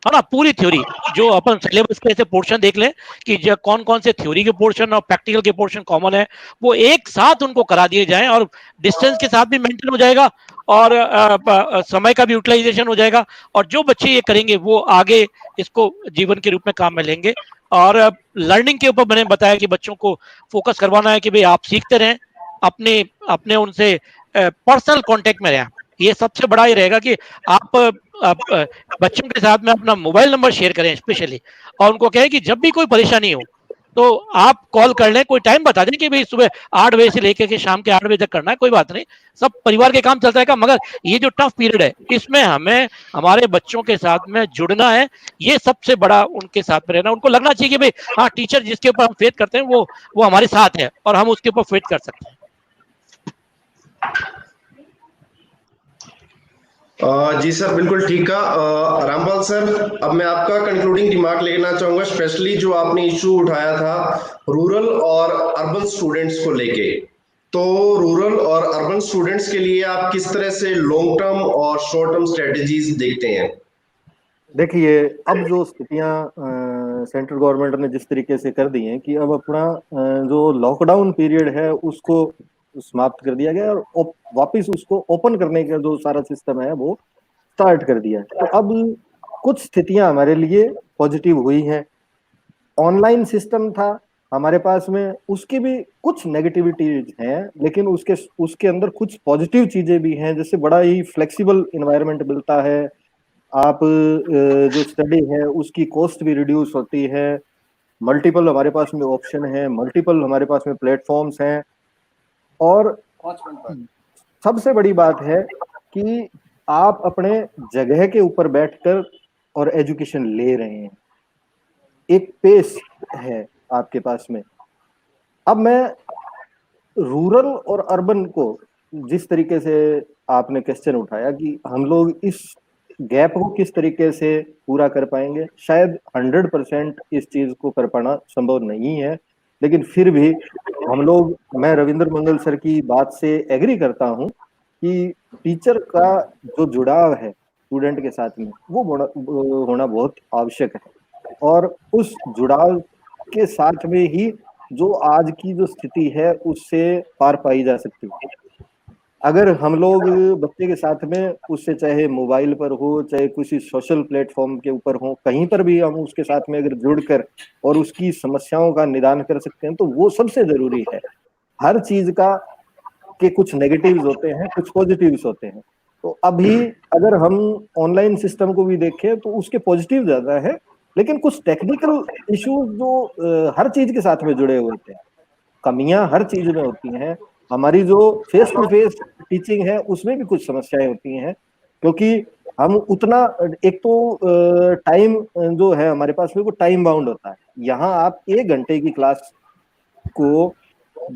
है ना, पूरी थ्योरी। जो अपन सिलेबस के ऐसे पोर्शन देख लें कि जो कौन कौन से थ्योरी के पोर्शन और प्रैक्टिकल के पोर्शन कॉमन है, वो एक साथ उनको करा दिए जाएं, और डिस्टेंस के साथ भी मेंटेन हो जाएगा, और समय का भी यूटिलाइजेशन हो जाएगा, और जो बच्चे ये करेंगे वो आगे इसको जीवन के रूप में काम में लेंगे। और लर्निंग के ऊपर मैंने बताया कि बच्चों को फोकस करवाना है कि भाई आप सीखते रहें, अपने अपने उनसे पर्सनल कांटेक्ट में रहें। ये सबसे बड़ा ये रहेगा कि आप बच्चों के साथ में अपना मोबाइल नंबर शेयर करें स्पेशली, और उनको कहें कि जब भी कोई परेशानी हो तो आप कॉल कर लें, कोई टाइम बता दें कि भाई सुबह 8 बजे से लेकर के शाम के 8 बजे तक करना है, कोई बात नहीं, सब परिवार के काम चलता है, मगर ये जो टफ पीरियड है इसमें हमें हमारे बच्चों के साथ में जुड़ना है, ये सबसे बड़ा उनके साथ में रहना। उनको लगना चाहिए कि भाई हाँ, टीचर जिसके ऊपर हम फेथ करते हैं वो हमारे साथ है, और हम उसके ऊपर फेथ कर सकते हैं। जी सर, बिल्कुल ठीक कहा। रामपाल सर, अब मैं आपका कंक्लूडिंग रिमार्क लेना चाहूंगा, स्पेशली जो आपने इशू उठाया था रूरल और अर्बन स्टूडेंट्स को लेके। तो रूरल और अर्बन स्टूडेंट्स के लिए आप किस तरह से लॉन्ग टर्म और शॉर्ट टर्म स्ट्रेटेजीज देखते हैं? देखिए, अब जो स्थितियां सेंट्रल गवर्नमेंट ने जिस तरीके से कर दी हैं कि अब अपना जो लॉकडाउन पीरियड है उसको समाप्त कर दिया गया, और वापस उसको ओपन करने का जो सारा सिस्टम है वो स्टार्ट कर दिया है। तो अब कुछ स्थितियां हमारे लिए पॉजिटिव हुई हैं। ऑनलाइन सिस्टम था हमारे पास में, उसकी भी कुछ नेगेटिविटीज हैं, लेकिन उसके अंदर कुछ पॉजिटिव चीजें भी हैं, जैसे बड़ा ही फ्लेक्सिबल इन्वायरमेंट मिलता है। आप जो स्टडी है उसकी कॉस्ट भी रिड्यूस होती है, मल्टीपल हमारे पास में ऑप्शन है, मल्टीपल हमारे पास में प्लेटफॉर्म्स हैं, और सबसे बड़ी बात है कि आप अपने जगह के ऊपर बैठकर और एजुकेशन ले रहे हैं, एक पेस है आपके पास में। अब मैं रूरल और अर्बन को जिस तरीके से आपने क्वेश्चन उठाया कि हम लोग इस गैप को किस तरीके से पूरा कर पाएंगे, शायद 100% इस चीज को कर पाना संभव नहीं है, लेकिन फिर भी हम लोग, मैं रविंद्र मंगल सर की बात से एग्री करता हूं कि टीचर का जो जुड़ाव है स्टूडेंट के साथ में वो होना बहुत आवश्यक है, और उस जुड़ाव के साथ में ही जो आज की जो स्थिति है उससे पार पाई जा सकती है। अगर हम लोग बच्चे के साथ में उससे, चाहे मोबाइल पर हो चाहे किसी सोशल प्लेटफॉर्म के ऊपर हो, कहीं पर भी हम उसके साथ में अगर जुड़कर और उसकी समस्याओं का निदान कर सकते हैं तो वो सबसे जरूरी है। हर चीज का के कुछ नेगेटिव्स होते हैं, कुछ पॉजिटिव्स होते हैं। तो अभी अगर हम ऑनलाइन सिस्टम को भी देखें तो उसके पॉजिटिव ज्यादा है, लेकिन कुछ टेक्निकल इश्यूज जो हर चीज के साथ में जुड़े हुए होते हैं, कमियां हर चीज में होती हैं। हमारी जो फेस टू फेस टीचिंग है उसमें भी कुछ समस्याएं होती हैं, क्योंकि हम उतना, एक तो टाइम जो है हमारे पास में वो टाइम बाउंड होता है। यहाँ आप 1 घंटे की क्लास को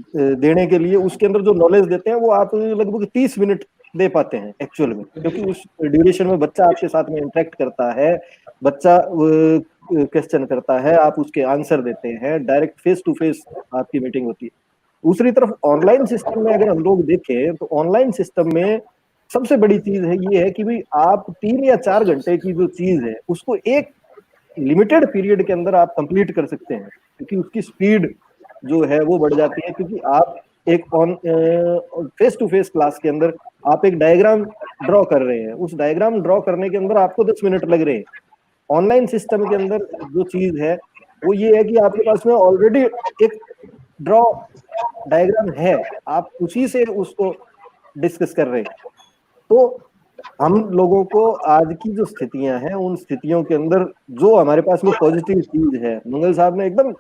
देने के लिए उसके अंदर जो नॉलेज देते हैं वो आप लगभग 30 मिनट दे पाते हैं एक्चुअल में, क्योंकि उस ड्यूरेशन में बच्चा आपके साथ में इंटरेक्ट करता है, बच्चा क्वेश्चन करता है, आप उसके आंसर देते हैं, डायरेक्ट फेस टू फेस आपकी मीटिंग होती है। दूसरी तरफ ऑनलाइन सिस्टम में अगर हम लोग देखें तो ऑनलाइन सिस्टम में सबसे बड़ी चीज है ये है कि भाई आप 3 या 4 घंटे की जो चीज है उसको एक लिमिटेड पीरियड के अंदर आप कंप्लीट कर सकते हैं, क्योंकि उसकी स्पीड जो है वो बढ़ जाती है। क्योंकि आप एक फेस टू फेस क्लास के अंदर आप एक डायग्राम ड्रॉ कर रहे हैं, उस डायग्राम ड्रॉ करने के अंदर आपको 10 मिनट लग रहे हैं। ऑनलाइन सिस्टम के अंदर जो चीज है वो ये है कि आपके पास में ऑलरेडी एक ड्रॉ डायग्राम है, आप उसी से उसको डिस्कस कर रहे हैं। तो हम लोगों को आज की जो स्थितियां हैं उन स्थितियों के अंदर जो हमारे पास में पॉजिटिव चीज है, मंगल साहब ने एकदम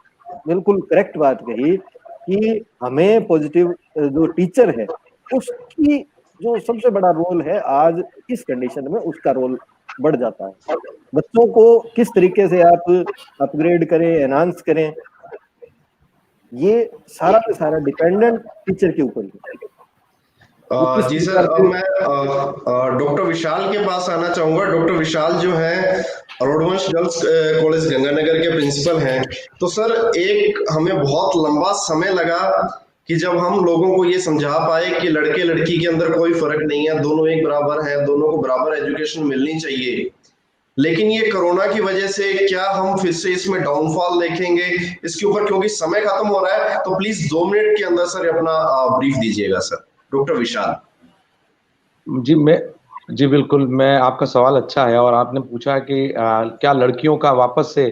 बिल्कुल करेक्ट बात कही कि हमें पॉजिटिव जो टीचर है उसकी जो सबसे बड़ा रोल है आज इस कंडीशन में, उसका रोल बढ़ जाता है। बच्चों को किस तरीके से आप अपग्रेड करें, एनहांस करें, ये सारा का सारा डिपेंडेंट टीचर के ऊपर है। जी सर, अब मैं डॉक्टर विशाल के पास आना चाहूंगा। डॉक्टर विशाल जो है रोडवंश गर्ल्स कॉलेज गंगानगर के प्रिंसिपल हैं। तो सर, एक हमें बहुत लंबा समय लगा कि जब हम लोगों को ये समझा पाए कि लड़के लड़की के अंदर कोई फर्क नहीं है, दोनों एक बराबर हैं, दोनों को बराबर एजुकेशन मिलनी चाहिए। लेकिन ये कोरोना की वजह से क्या हम फिर से इसमें डाउनफॉल देखेंगे इसके ऊपर, क्योंकि समय खत्म हो रहा है, तो प्लीज 2 मिनट के अंदर सर अपना ब्रीफ दीजिएगा सर। डॉक्टर विशाल जी बिल्कुल, मैं, आपका सवाल अच्छा है और आपने पूछा कि क्या लड़कियों का वापस से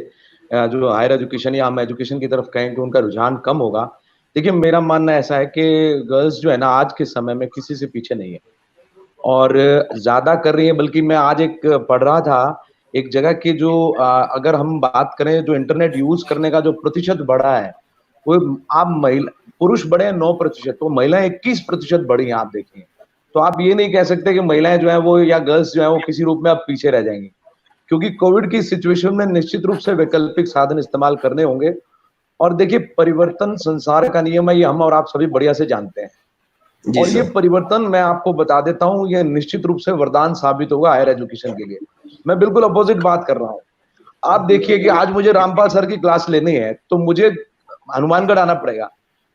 जो हायर एजुकेशन या हम एजुकेशन की तरफ कहें कि उनका रुझान कम होगा। देखिए, मेरा मानना ऐसा है कि गर्ल्स जो है ना आज के समय में किसी से पीछे नहीं है और ज्यादा कर रही है। बल्कि मैं आज एक पढ़ रहा था एक जगह की, जो अगर हम बात करें जो इंटरनेट यूज करने का जो प्रतिशत बढ़ा है वो, आप महिला पुरुष बढ़े हैं 9%, तो महिलाएं 21% बढ़ी हैं। आप देखिए, तो आप ये नहीं कह सकते कि महिलाएं जो है वो या गर्ल्स जो है वो किसी रूप में अब पीछे रह जाएंगी, क्योंकि कोविड की सिचुएशन में निश्चित रूप से वैकल्पिक साधन इस्तेमाल करने होंगे। और देखिए, परिवर्तन संसार का नियम है, ये हम और आप सभी बढ़िया से जानते हैं। और ये परिवर्तन मैं आपको बता देता हूँ, ये निश्चित रूप से वरदान साबित होगा हायर एजुकेशन के लिए। मैं बिल्कुल अपोजिट बात कर रहा हूँ। आप देखिए कि आज मुझे रामपाल सर की क्लास लेनी है तो मुझे हनुमानगढ़ आना पड़ेगा,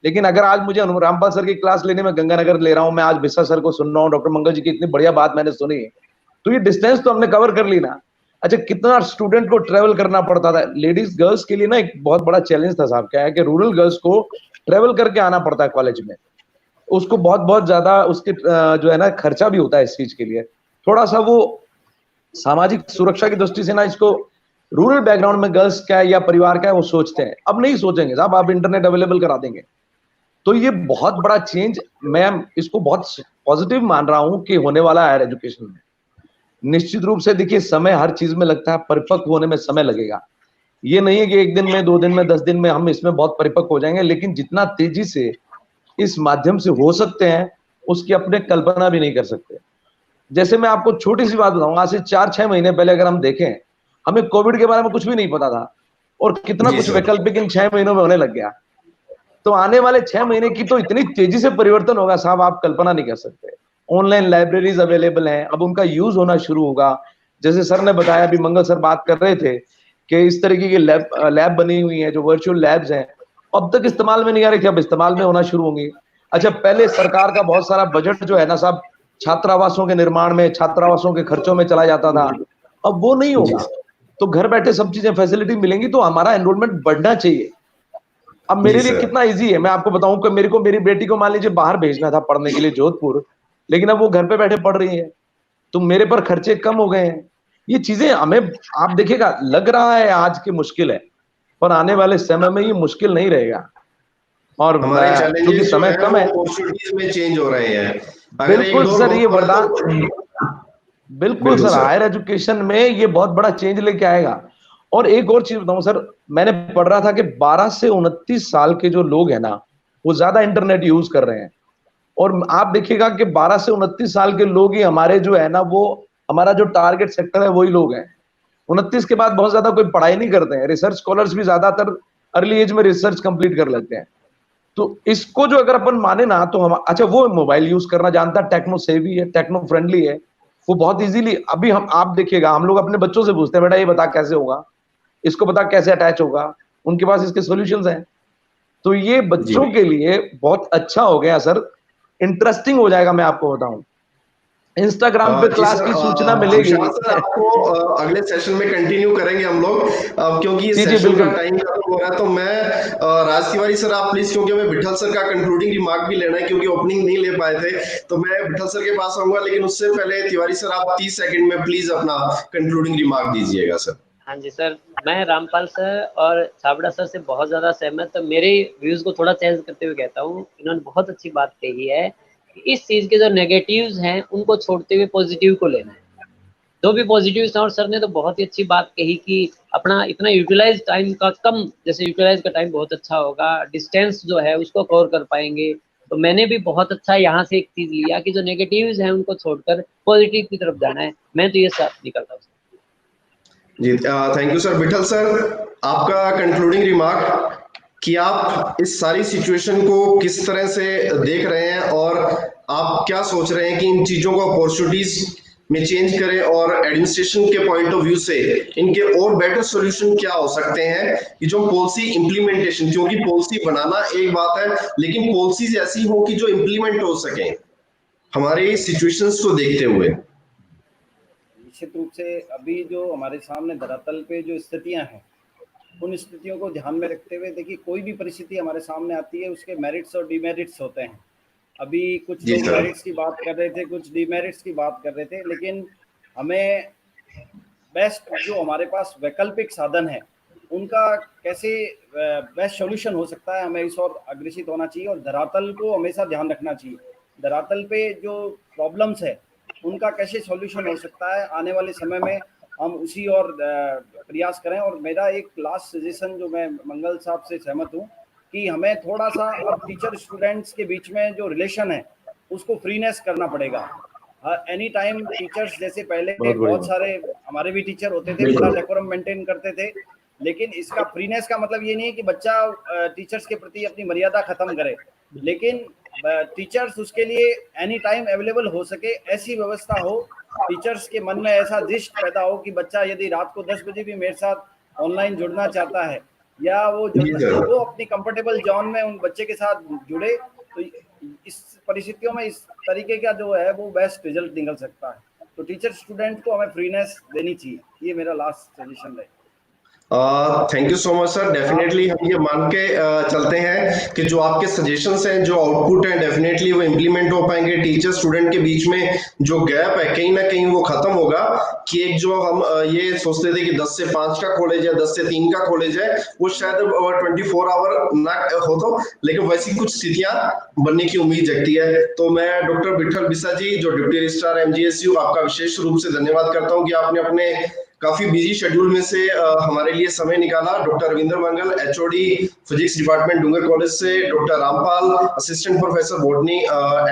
लेकिन अगर आज मुझे रामपाल सर की क्लास लेने में गंगानगर ले रहा हूं, मैं आज बिस्सा सर को सुन रहा हूं, डॉक्टर मंगल जी की इतनी बढ़िया बात मैंने सुनी, तो ये डिस्टेंस तो हमने कवर कर ली ना। अच्छा, कितना स्टूडेंट को ट्रेवल करना पड़ता था। लेडीज गर्ल्स के लिए ना एक बहुत बड़ा चैलेंज था साहब, क्या है कि रूरल गर्ल्स को ट्रेवल करके आना पड़ता है कॉलेज में, उसको बहुत ज्यादा उसके जो है ना खर्चा भी होता है इस चीज के लिए। थोड़ा सा वो सामाजिक सुरक्षा की दृष्टि से ना इसको रूरल बैकग्राउंड में गर्ल्स क्या है या परिवार क्या है वो सोचते हैं, अब नहीं सोचेंगे साहब, आप इंटरनेट अवेलेबल करा देंगे। तो ये बहुत बड़ा चेंज, मैं इसको बहुत पॉजिटिव मान रहा हूं कि होने वाला है हायर एजुकेशन में। निश्चित रूप से देखिए, समय हर चीज में लगता है, परिपक्व होने में समय लगेगा। ये नहीं है कि 1 दिन में, 2 दिन में, 10 दिन में हम इसमें बहुत परिपक्व हो जाएंगे, लेकिन जितना तेजी से इस माध्यम से हो सकते हैं उसकी अपने कल्पना भी नहीं कर सकते। जैसे मैं आपको छोटी सी बात बताऊंगा, आज से 4-6 महीने पहले अगर हम देखें, हमें कोविड के बारे में कुछ भी नहीं पता था और कितना कुछ वैकल्पिक इन 6 महीनों में होने लग गया। तो आने वाले 6 महीने की तो इतनी तेजी से परिवर्तन होगा साहब, आप कल्पना नहीं कर सकते। ऑनलाइन लाइब्रेरीज अवेलेबल हैं, अब उनका यूज होना शुरू होगा। जैसे सर ने बताया, अभी मंगल सर बात कर रहे थे कि इस तरीके की लैब बनी हुई है जो वर्चुअल लैब्स हैं, अब तक इस्तेमाल में नहीं आ रही थी, अब इस्तेमाल में होना शुरू होंगी। अच्छा, पहले सरकार का बहुत सारा बजट जो है ना साहब, छात्रावासों के निर्माण में, छात्रावासों के खर्चों में चला जाता था, अब वो नहीं होगा। तो घर बैठे सब चीजें फैसिलिटी मिलेंगी, तो हमारा एनरोलमेंट बढ़ना चाहिए। अब मेरे लिए कितना इजी है, मैं आपको बताऊं कि मेरे को मेरी बेटी को मान लीजिए बाहर भेजना था पढ़ने के लिए जोधपुर, लेकिन अब वो घर पे बैठे पढ़ रही है, तो मेरे पर खर्चे कम हो गए हैं। ये चीजें हमें, आप देखिएगा, लग रहा है आज की मुश्किल है, पर आने वाले समय में ये मुश्किल नहीं रहेगा। और हमारे क्योंकि चैलेंजेस समय कम है, अपॉर्चुनिटीज में चेंज हो रहे हैं। बिल्कुल सर, ये वरदान, बिल्कुल बिल्कुल सर, सर। हायर एजुकेशन में ये बहुत बड़ा चेंज लेके आएगा। और एक और चीज बताऊं सर, मैंने पढ़ रहा था कि 12 से 29 साल के जो लोग हैं ना, वो ज्यादा इंटरनेट यूज कर रहे हैं। और आप देखिएगा कि 12 से 29 साल के लोग ही हमारे जो है ना, वो हमारा जो टारगेट सेक्टर है वही लोग हैं। 29 के बाद बहुत ज्यादा कोई पढ़ाई नहीं करते हैं, रिसर्च स्कॉलर्स भी ज्यादातर अर्ली एज में रिसर्च कंप्लीट कर लेते हैं। तो इसको जो अगर अपन माने ना, तो हम, अच्छा वो मोबाइल यूज करना जानता है, टेक्नो सेवी है, टेक्नो फ्रेंडली है, वो बहुत इजीली, अभी हम, आप देखिएगा, हम लोग अपने बच्चों से पूछते हैं, बेटा ये बता कैसे होगा, इसको बता कैसे अटैच होगा, उनके पास इसके सॉल्यूशंस हैं। तो ये बच्चों के लिए बहुत अच्छा हो गया सर, इंटरेस्टिंग हो जाएगा। मैं आपको बताऊं, इंस्टाग्राम पे क्लास की सूचना मिलेगी। सर आपको अगले सेशन में कंटिन्यू करेंगे हम लोग, क्योंकि ये जी सेशन का बिल्कुल। टाइम खत्म हो रहा है। तो मैं राज तिवारी सर, आप प्लीज, क्योंकि हमें विठल सर का कंक्लूडिंग रिमार्क भी लेना है, क्योंकि ओपनिंग नहीं ले पाए थे, तो मैं विठल सर के पास आऊंगा, लेकिन उससे पहले तिवारी सर आप 30 सेकंड में प्लीज अपना कंक्लूडिंग रिमार्क दीजिएगा सर। हाँ जी सर, मैं रामपाल सर और छाबड़ा सर से बहुत ज़्यादा सहमत, तो मेरे व्यूज़ को थोड़ा चेंज करते हुए कहता हूँ, इन्होंने बहुत अच्छी बात कही है कि इस चीज़ के जो नेगेटिव्स हैं उनको छोड़ते हुए पॉजिटिव को लेना है। जो भी पॉजिटिव्स हैं, और सर ने तो बहुत ही अच्छी बात कही कि अपना इतना यूटिलाइज टाइम का कम, जैसे यूटिलाइज का टाइम बहुत अच्छा होगा, डिस्टेंस जो है उसको कवर कर पाएंगे। तो मैंने भी बहुत अच्छा यहाँ से एक चीज़ लिया कि जो नेगेटिव्स हैं उनको छोड़कर पॉजिटिव की तरफ जाना है। मैं तो ये साथ निकलता हूँ जी, thank you sir. Vithal sir, आपका कंक्लूडिंग रिमार्क कि आप इस सारी सिचुएशन को किस तरह से देख रहे हैं, और आप क्या सोच रहे हैं कि इन चीजों को अपॉर्चुनिटीज में चेंज करें, और एडमिनिस्ट्रेशन के पॉइंट ऑफ व्यू से इनके और बेटर सॉल्यूशन क्या हो सकते हैं, कि जो पॉलिसी इंप्लीमेंटेशन, क्योंकि पॉलिसी बनाना एक बात है, लेकिन पॉलिसीज ऐसी हो कि जो इंप्लीमेंट हो सके हमारे सिचुएशंस को देखते हुए। निश्चित रूप से अभी जो हमारे सामने धरातल पे जो स्थितियां हैं, उन स्थितियों को ध्यान में रखते हुए देखिए, कोई भी परिस्थिति हमारे सामने आती है उसके मेरिट्स और डिमेरिट्स होते हैं। अभी कुछ लोग मेरिट्स की बात कर रहे थे, कुछ डिमेरिट्स की बात कर रहे थे, लेकिन हमें बेस्ट जो हमारे पास वैकल्पिक साधन है उनका कैसे बेस्ट सॉल्यूशन हो सकता है, हमें इस और अग्रसित होना चाहिए, और धरातल को हमेशा ध्यान रखना चाहिए। धरातल पे जो प्रॉब्लम्स है उनका कैसे सॉल्यूशन हो सकता है आने वाले समय में, हम उसी और प्रयास करें। और मेरा एक लास्ट सजेशन, जो मैं मंगल साहब से सहमत हूँ, कि हमें थोड़ा सा अब टीचर स्टूडेंट्स के बीच में जो रिलेशन है उसको फ्रीनेस करना पड़ेगा। एनी टाइम टीचर्स, जैसे पहले बहुत सारे हमारे भी टीचर होते थे, बड़ा डेकोरम मेंटेन करते थे, लेकिन इसका फ्रीनेस का मतलब ये नहीं है कि बच्चा टीचर्स के प्रति अपनी मर्यादा खत्म करे, लेकिन टीचर्स उसके लिए एनी टाइम अवेलेबल हो सके, ऐसी व्यवस्था हो, टीचर्स के मन में ऐसा दृष्टि पैदा हो कि बच्चा यदि रात को 10 बजे भी मेरे साथ ऑनलाइन जुड़ना चाहता है, या वो वो अपनी कंफर्टेबल जोन में उन बच्चे के साथ जुड़े, तो इस परिस्थितियों में इस तरीके का जो है वो बेस्ट रिजल्ट निकल सकता है। तो टीचर स्टूडेंट को हमें फ्रीनेस देनी चाहिए, ये मेरा लास्ट सजेशन है। Thank you so much sir. Definitely हम ये मान के चलते हैं कि जो आपके सजेशंस हैं, जो आउटपुट हैं, डेफिनेटली वो इम्प्लीमेंट हो पाएंगे। टीचर स्टूडेंट के बीच में जो गैप है कहीं ना कहीं वो खत्म होगा, कि एक जो हम ये सोचते थे कि 10 से 5 का कॉलेज है, 10 से 3 का कॉलेज है, वो शायद 24 आवर ना हो, तो लेकिन वैसी कुछ स्थितियां बनने की उम्मीद जगती है। तो मैं डॉक्टर विठल बिसा जी, जो डिप्टी रजिस्ट्रार MGSU, आपका विशेष रूप से धन्यवाद करता हूँ कि आपने अपने काफी बिजी शेड्यूल में से हमारे लिए समय निकाला। Doctor Ravindra Mangal, HOD physics department Dungar college से, doctor Rampal assistant professor botany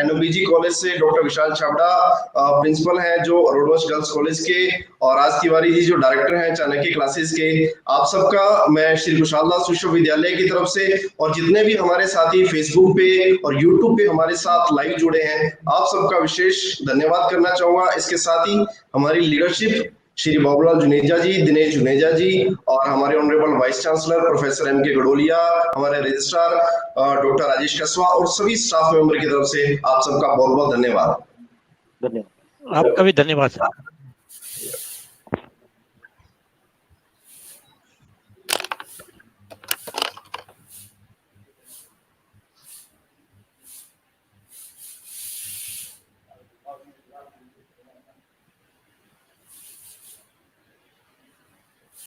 NOBG college से, डॉक्टर विशाल छाबड़ा प्रिंसिपल हैं जो रोडवंश गर्ल्स कॉलेज के, और राज तिवारी जी जो डायरेक्टर हैं चाणक्य क्लासेस के। आप सबका मैं श्री कुशाल दास विश्वविद्यालय की तरफ से और जितने भी हमारे साथी फेसबुक पे और यूट्यूब पे हमारे साथ लाइव जुड़े हैं, आप सबका विशेष धन्यवाद करना चाहूंगा। इसके साथ ही हमारी लीडरशिप श्री बाबूलाल जुनेजा जी, दिनेश जुनेजा जी और हमारे honourable vice chancellor professor M K Gadolia, हमारे रजिस्ट्रार डॉक्टर राजेश कसवा और सभी स्टाफ मेंबर की तरफ से आप सबका बहुत बहुत धन्यवाद। धन्यवाद। आपका भी धन्यवाद सर।